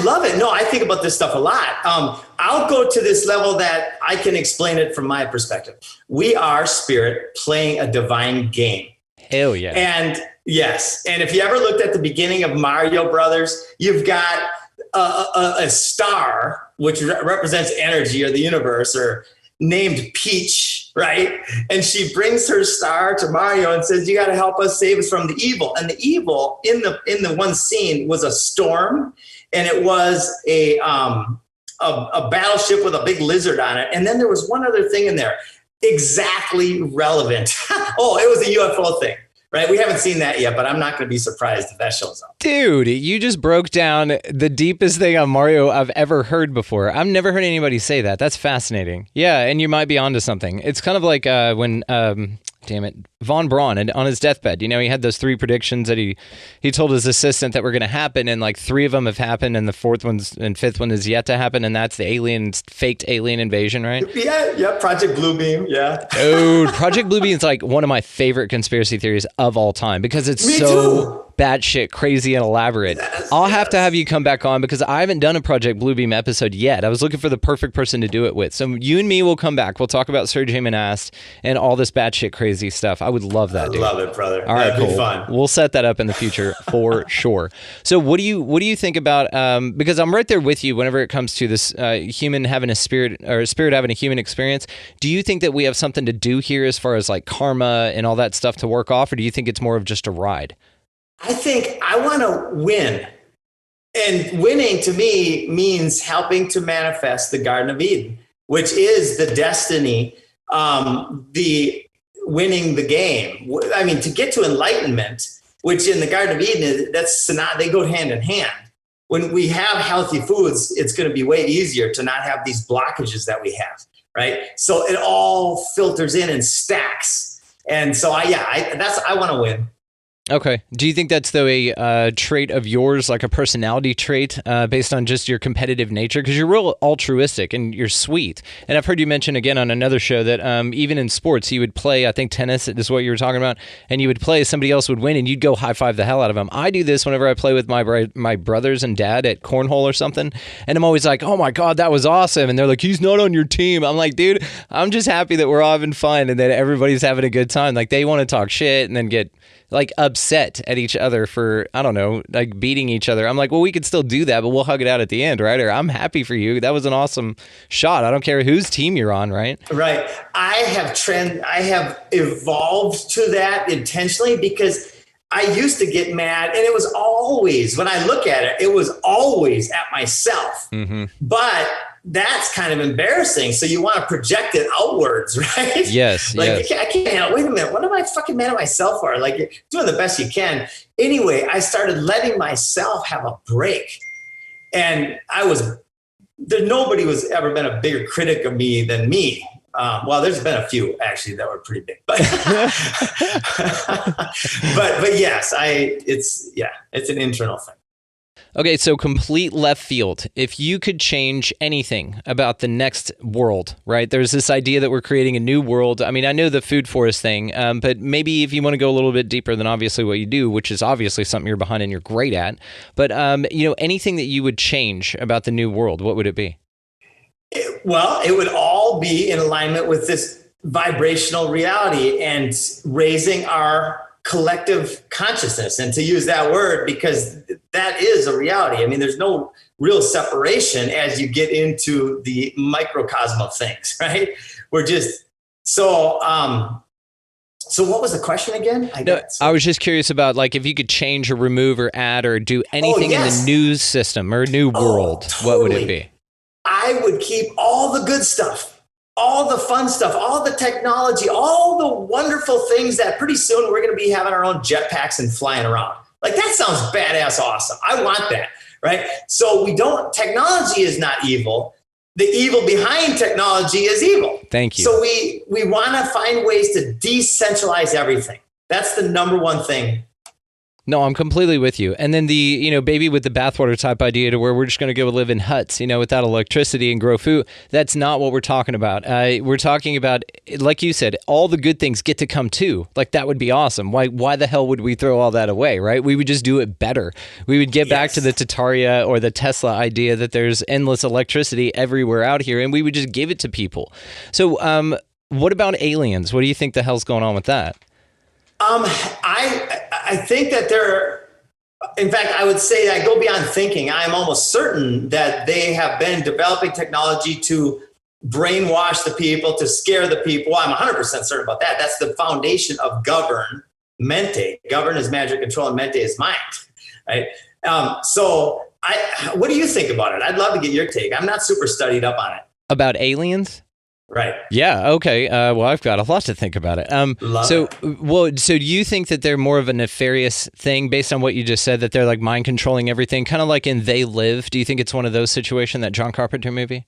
Speaker 8: love it. No, I think about this stuff a lot. I'll go to this level that I can explain it from my perspective. We are spirit playing a divine game.
Speaker 9: Hell yeah.
Speaker 8: And yes, and if you ever looked at the beginning of Mario Brothers, you've got a star, which represents energy or the universe, or named Peach, right? And she brings her star to Mario and says, you got to help us, save us from the evil. And the evil in the one scene was a storm, and it was a battleship with a big lizard on it. And then there was one other thing in there, exactly relevant. Oh, it was a UFO thing. Right, we haven't seen that yet, but I'm not going to be surprised if that shows up. Dude,
Speaker 9: you just broke down the deepest thing on Mario I've ever heard before. I've never heard anybody say that. That's fascinating. Yeah, and you might be onto something. It's kind of like when, Von Braun, on his deathbed, he had those 3 predictions that he told his assistant that were going to happen, and like 3 of them have happened, and the 4th and 5th one is yet to happen, and that's the faked alien invasion, right?
Speaker 8: Yeah, Project Bluebeam, yeah.
Speaker 9: Dude, Project Bluebeam is like one of my favorite conspiracy theories of all time because it's batshit crazy and elaborate. I'll have to have you come back on because I haven't done a Project Bluebeam episode yet. I was looking for the perfect person to do it with. So you and me will come back. We'll talk about Sergey Monast and all this batshit crazy stuff. I would love that, dude.
Speaker 8: I love it, brother.
Speaker 9: All right,
Speaker 8: That'd
Speaker 9: cool.
Speaker 8: be fun.
Speaker 9: We'll set that up in the future for sure. So what do you think about, because I'm right there with you whenever it comes to this human having a spirit, or a spirit having a human experience. Do you think that we have something to do here as far as like karma and all that stuff to work off, or do you think it's more of just a ride?
Speaker 8: I think I want to win. And winning to me means helping to manifest the Garden of Eden, which is the destiny, the winning the game. I mean, to get to enlightenment, which in the Garden of Eden, they go hand in hand. when we have healthy foods, it's going to be way easier to not have these blockages that we have, right? So it all filters in and stacks. And so I want to win.
Speaker 9: Okay. Do you think that's, though, a trait of yours, like a personality trait based on just your competitive nature? Because you're real altruistic and you're sweet. And I've heard you mention again on another show that even in sports, you would play, I think tennis is what you were talking about, and you would play, somebody else would win, and you'd go high-five the hell out of them. I do this whenever I play with my brothers and dad at cornhole or something, and I'm always like, oh my God, that was awesome. And they're like, he's not on your team. I'm like, dude, I'm just happy that we're all having fun and that everybody's having a good time. Like, they want to talk shit and then get like upset at each other for, I don't know, like beating each other. I'm like, well, we could still do that, but we'll hug it out at the end, right? Or I'm happy for you. That was an awesome shot. I don't care whose team you're on, right?
Speaker 8: Right. I have evolved to that intentionally because I used to get mad, and it was always, when I look at it, it was always at myself. Mm-hmm. But that's kind of embarrassing. So you want to project it outwards, right?
Speaker 9: Yes.
Speaker 8: Like,
Speaker 9: yes.
Speaker 8: I can't, wait a minute. What am I fucking mad at myself for? Like, you're doing the best you can. Anyway, I started letting myself have a break. And nobody was ever been a bigger critic of me than me. Well, there's been a few actually that were pretty big, but but yes, it's an internal thing.
Speaker 9: Okay, so complete left field. If you could change anything about the next world, right? There's this idea that we're creating a new world. I mean, I know the food forest thing, but maybe if you want to go a little bit deeper than obviously what you do, which is obviously something you're behind and you're great at, but anything that you would change about the new world, what would it be?
Speaker 8: It would all be in alignment with this vibrational reality and raising our collective consciousness. And to use that word, because that is a reality. I mean, there's no real separation as you get into the microcosm of things, right? We're just so what was the question again?
Speaker 9: I was just curious about, like, if you could change or remove or add or do anything in the news system or new world,
Speaker 8: totally.
Speaker 9: What would it be?
Speaker 8: I would keep all the good stuff, all the fun stuff, all the technology, all the wonderful things that pretty soon we're going to be having our own jetpacks and flying around. Like, that sounds badass awesome. I want that, right? So technology is not evil. The evil behind technology is evil.
Speaker 9: Thank you.
Speaker 8: So we want to find ways to decentralize everything. That's the number one thing.
Speaker 9: No, I'm completely with you. And then the, baby with the bathwater type idea to where we're just going to go live in huts, without electricity and grow food. That's not what we're talking about. We're talking about, like you said, all the good things get to come too. Like, that would be awesome. Why the hell would we throw all that away, right? We would just do it better. We would get back to the Tataria or the Tesla idea that there's endless electricity everywhere out here, and we would just give it to people. So what about aliens? What do you think the hell's going on with that?
Speaker 8: I think that in fact, I would say I go beyond thinking. I'm almost certain that they have been developing technology to brainwash the people, to scare the people. I'm 100% certain about that. That's the foundation of govern, mente. Govern is magic, control, and mente is mind, right? So what do you think about it? I'd love to get your take. I'm not super studied up on it.
Speaker 9: About aliens?
Speaker 8: Right.
Speaker 9: Yeah. Okay. Well, I've got a lot to think about it. So do you think that they're more of a nefarious thing based on what you just said, that they're like mind controlling everything, kind of like in They Live? Do you think it's one of those situations, that John Carpenter movie?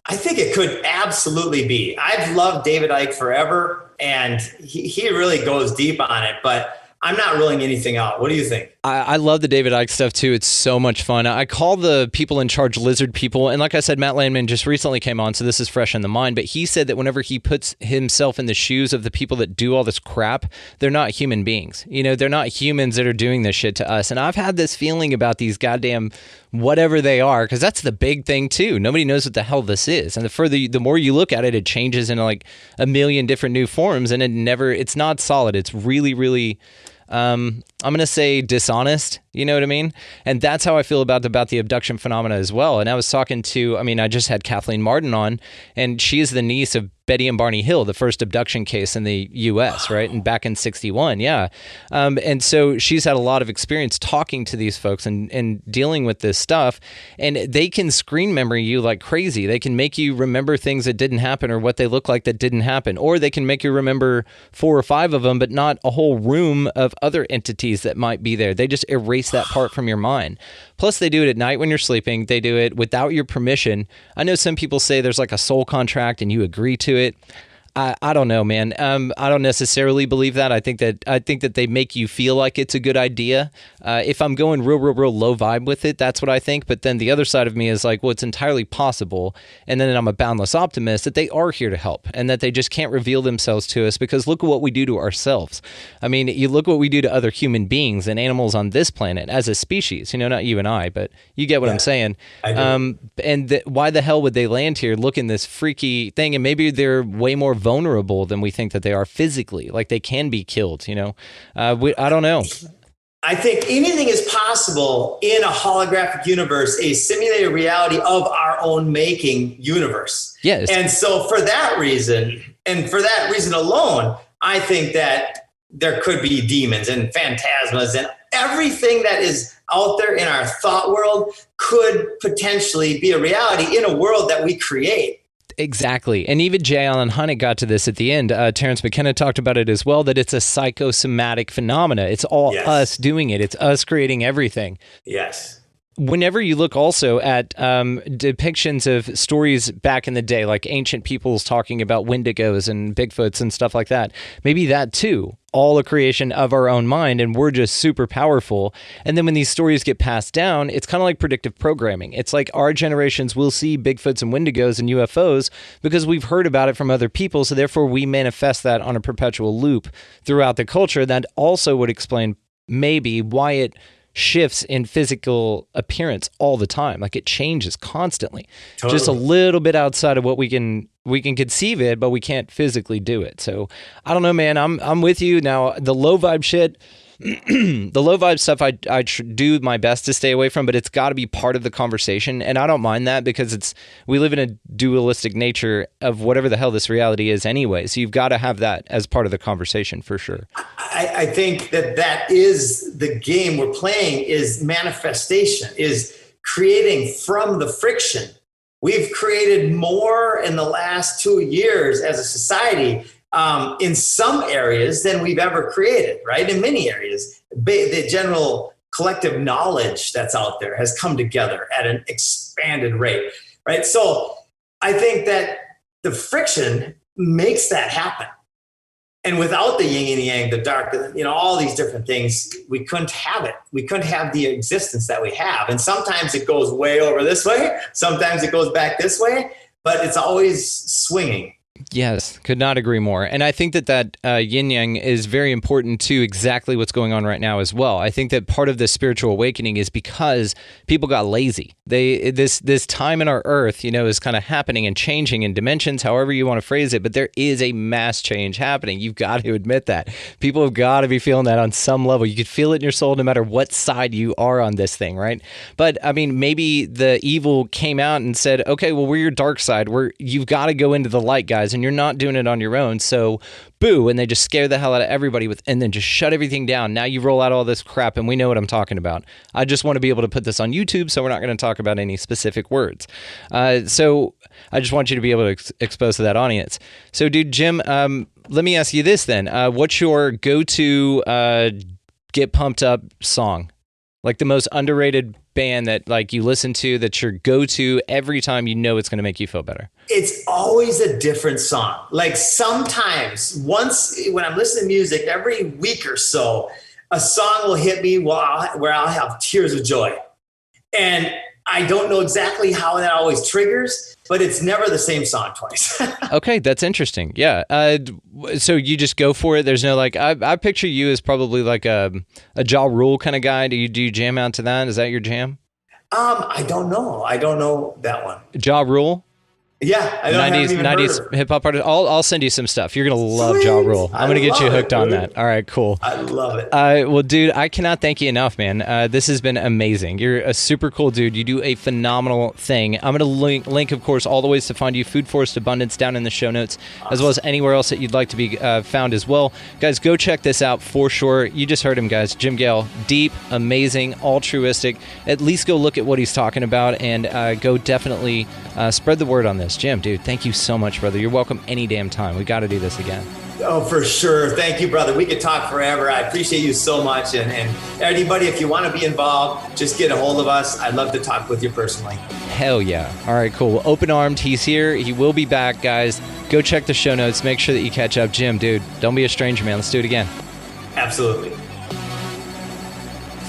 Speaker 8: I think it could absolutely be. I've loved David Icke forever, and he really goes deep on it, but I'm not ruling anything out. What do you think?
Speaker 9: I love the David Icke stuff too. It's so much fun. I call the people in charge lizard people. And like I said, Matt Landman just recently came on, so this is fresh in the mind. But he said that whenever he puts himself in the shoes of the people that do all this crap, they're not human beings. They're not humans that are doing this shit to us. And I've had this feeling about these goddamn whatever they are, because that's the big thing too. Nobody knows what the hell this is. And the more you look at it, it changes into like a million different new forms. And it's not solid. It's really, really... I'm going to say dishonest, you know what I mean? And that's how I feel about the abduction phenomena as well. And I was talking to, I just had Kathleen Martin on, and she is the niece of Betty and Barney Hill, the first abduction case in the U.S., right? And back in 1961, yeah. And so she's had a lot of experience talking to these folks and dealing with this stuff. And they can screen memory you like crazy. They can make you remember things that didn't happen or what they look like that didn't happen. Or they can make you remember 4 or 5 of them, but not a whole room of other entities that might be there. They just erase erase that part from your mind. Plus, they do it at night when you're sleeping. They do it without your permission. I know some people say there's like a soul contract and you agree to it. I don't know, man. I don't necessarily believe that. I think that they make you feel like it's a good idea. If I'm going real low vibe with it, that's what I think. But then the other side of me is like, well, it's entirely possible. And then I'm a boundless optimist that they are here to help and that they just can't reveal themselves to us because look at what we do to ourselves. I mean, you look what we do to other human beings and animals on this planet as a species. You know, not you and I, but you get what I'm saying.
Speaker 8: I do.
Speaker 9: Why the hell would they land here looking this freaky thing? And maybe they're way more vulnerable than we think that they are physically, like they can be killed, you know. I don't know.
Speaker 8: I think anything is possible in a holographic universe, a simulated reality of our own making universe.
Speaker 9: Yes.
Speaker 8: And so for that reason, and for that reason alone, I think that there could be demons and phantasmas and everything that is out there in our thought world could potentially be a reality in a world that we create.
Speaker 9: Exactly. And even J. Allen Hynek got to this at the end. Terrence McKenna talked about it as well, that it's a psychosomatic phenomena. It's all us doing it. It's us creating everything.
Speaker 8: Yes.
Speaker 9: Whenever you look also at depictions of stories back in the day, like ancient peoples talking about Wendigos and Bigfoots and stuff like that, maybe that too, all a creation of our own mind, and we're just super powerful. And then when these stories get passed down, it's kind of like predictive programming. It's like our generations will see Bigfoots and Wendigos and UFOs because we've heard about it from other people, so therefore we manifest that on a perpetual loop throughout the culture. That also would explain maybe why it shifts in physical appearance all the time. Like it changes constantly. Totally. Just a little bit outside of what we can conceive it, but we can't physically do it. So I don't know, man. I'm with you. Now the low vibe shit, the low vibe stuff I do my best to stay away from, but it's got to be part of the conversation. And I don't mind that because we live in a dualistic nature of whatever the hell this reality is anyway. So you've got to have that as part of the conversation for sure.
Speaker 8: I think that is the game we're playing, is manifestation, is creating from the friction. We've created more in the last 2 years as a society in some areas than we've ever created, right? In many areas, the general collective knowledge that's out there has come together at an expanded rate, right? So I think that the friction makes that happen. And without the yin and yang, the dark, all these different things, we couldn't have it. We couldn't have the existence that we have. And sometimes it goes way over this way. Sometimes it goes back this way, but it's always swinging.
Speaker 9: Yes, could not agree more. And I think that yin yang is very important to exactly what's going on right now as well. I think that part of this spiritual awakening is because people got lazy. This time in our earth, is kind of happening and changing in dimensions, however you want to phrase it, but there is a mass change happening. You've got to admit that. People have got to be feeling that on some level. You could feel it in your soul no matter what side you are on this thing, right? But I mean, maybe the evil came out and said, okay, well, we're your dark side. You've got to go into the light, guys, and you're not doing it on your own. So boo, and they just scare the hell out of everybody and then just shut everything down. Now you roll out all this crap and we know what I'm talking about. I just want to be able to put this on YouTube, so we're not going to talk about any specific words. So I just want you to be able to expose to that audience. So dude, Jim, let me ask you this then. What's your go-to get pumped up song? Like the most underrated band that like you listen to, that's your go-to every time it's going to make you feel better?
Speaker 8: It's always a different song. Like sometimes when I'm listening to music every week or so, a song will hit me where I'll have tears of joy. And I don't know exactly how that always triggers, but it's never the same song twice.
Speaker 9: Okay, that's interesting. Yeah. So you just go for it. There's no I picture you as probably like a Ja Rule kind of guy. Do you jam out to that? Is that your jam?
Speaker 8: I don't know. I don't know that one.
Speaker 9: Ja Rule?
Speaker 8: Yeah, I don't
Speaker 9: 90s hip hop artist. I'll send you some stuff. You're gonna love Ja Rule. I'm gonna get you hooked on that. All right, cool.
Speaker 8: I love it.
Speaker 9: Well, dude, I cannot thank you enough, man. This has been amazing. You're a super cool dude. You do a phenomenal thing. I'm gonna link, of course, all the ways to find you, Food Forest Abundance, down in the show notes, as well as anywhere else that you'd like to be found as well. Guys, go check this out for sure. You just heard him, guys. Jim Gale, deep, amazing, altruistic. At least go look at what he's talking about and go definitely spread the word on this. Jim, dude, thank you so much, brother. You're welcome any damn time. We got to do this again.
Speaker 8: Oh, for sure. Thank you, brother. We could talk forever. I appreciate you so much. And anybody, if you want to be involved, just get a hold of us. I'd love to talk with you personally.
Speaker 9: Hell yeah. All right, cool. Well, open-armed. He's here. He will be back, guys. Go check the show notes. Make sure that you catch up. Jim, dude, don't be a stranger, man. Let's do it again.
Speaker 8: Absolutely.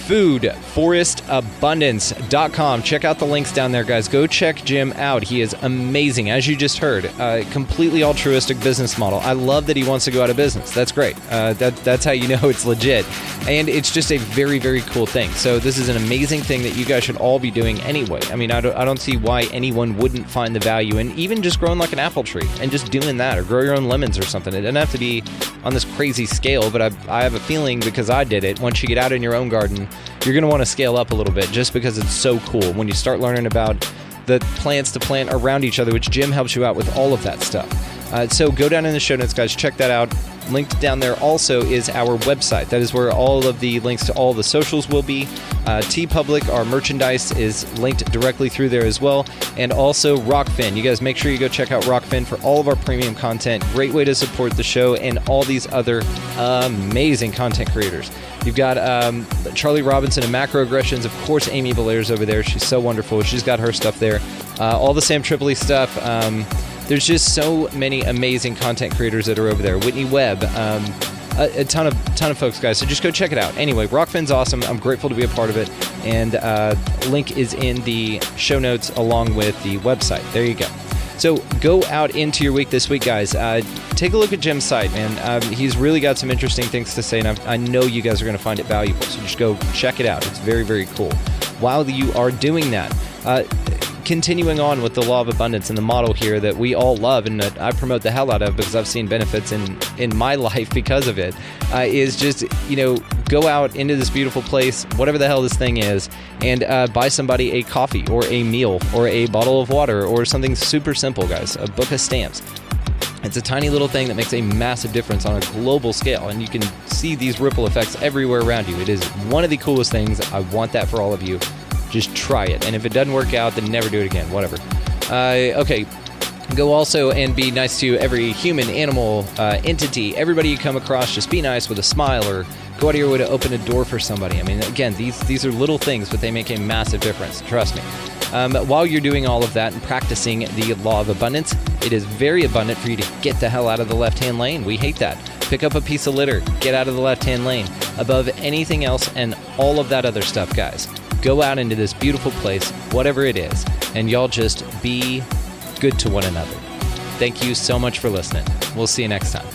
Speaker 9: foodforestabundance.com. Check out the links down there, guys. Go check Jim out. He is amazing, as you just heard. Completely altruistic business model. I love that he wants to go out of business. That's great. That's how you know it's legit. And it's just a very, very cool thing. So this is an amazing thing that you guys should all be doing anyway. I mean, I don't see why anyone wouldn't find the value in even just growing like an apple tree and just doing that, or grow your own lemons or something. It doesn't have to be on this crazy scale, but I have a feeling, because I did it, once you get out in your own garden, you're going to want to scale up a little bit, just because it's so cool when you start learning about the plants to plant around each other, which Jim helps you out with all of that stuff. So go down in the show notes, guys. Check that out. Linked down there also is our website. That is where all of the links to all the socials will be. TeePublic, our merchandise, is linked directly through there as well. And also Rockfin. You guys make sure you go check out Rockfin for all of our premium content. Great way to support the show and all these other amazing content creators. You've got Charlie Robinson and Macroaggressions. Of course, Amy Valaire's over there. She's so wonderful. She's got her stuff there. All the Sam Tripoli stuff. There's just so many amazing content creators that are over there. Whitney Webb, a ton of folks, guys. So just go check it out. Anyway, Rockfin's awesome. I'm grateful to be a part of it. And link is in the show notes along with the website. There you go. So go out into your week this week, guys. Take a look at Jim's site, man. He's really got some interesting things to say, and I know you guys are going to find it valuable. So just go check it out. It's very, very cool. While you are doing that, continuing on with the law of abundance and the model here that we all love and that I promote the hell out of because I've seen benefits in my life because of it, is just, go out into this beautiful place, whatever the hell this thing is, and buy somebody a coffee or a meal or a bottle of water or something super simple, guys. A book of stamps. It's a tiny little thing that makes a massive difference on a global scale, and you can see these ripple effects everywhere around you. It is one of the coolest things. I want that for all of you. Just try it. And if it doesn't work out, then never do it again. Whatever. Okay. Go also and be nice to every human, animal, entity, everybody you come across. Just be nice with a smile, or go out of your way to open a door for somebody. I mean, again, these are little things, but they make a massive difference. Trust me. While you're doing all of that and practicing the law of abundance, it is very abundant for you to get the hell out of the left-hand lane. We hate that. Pick up a piece of litter. Get out of the left-hand lane. Above anything else and all of that other stuff, guys. Go out into this beautiful place, whatever it is, and y'all just be good to one another. Thank you so much for listening. We'll see you next time.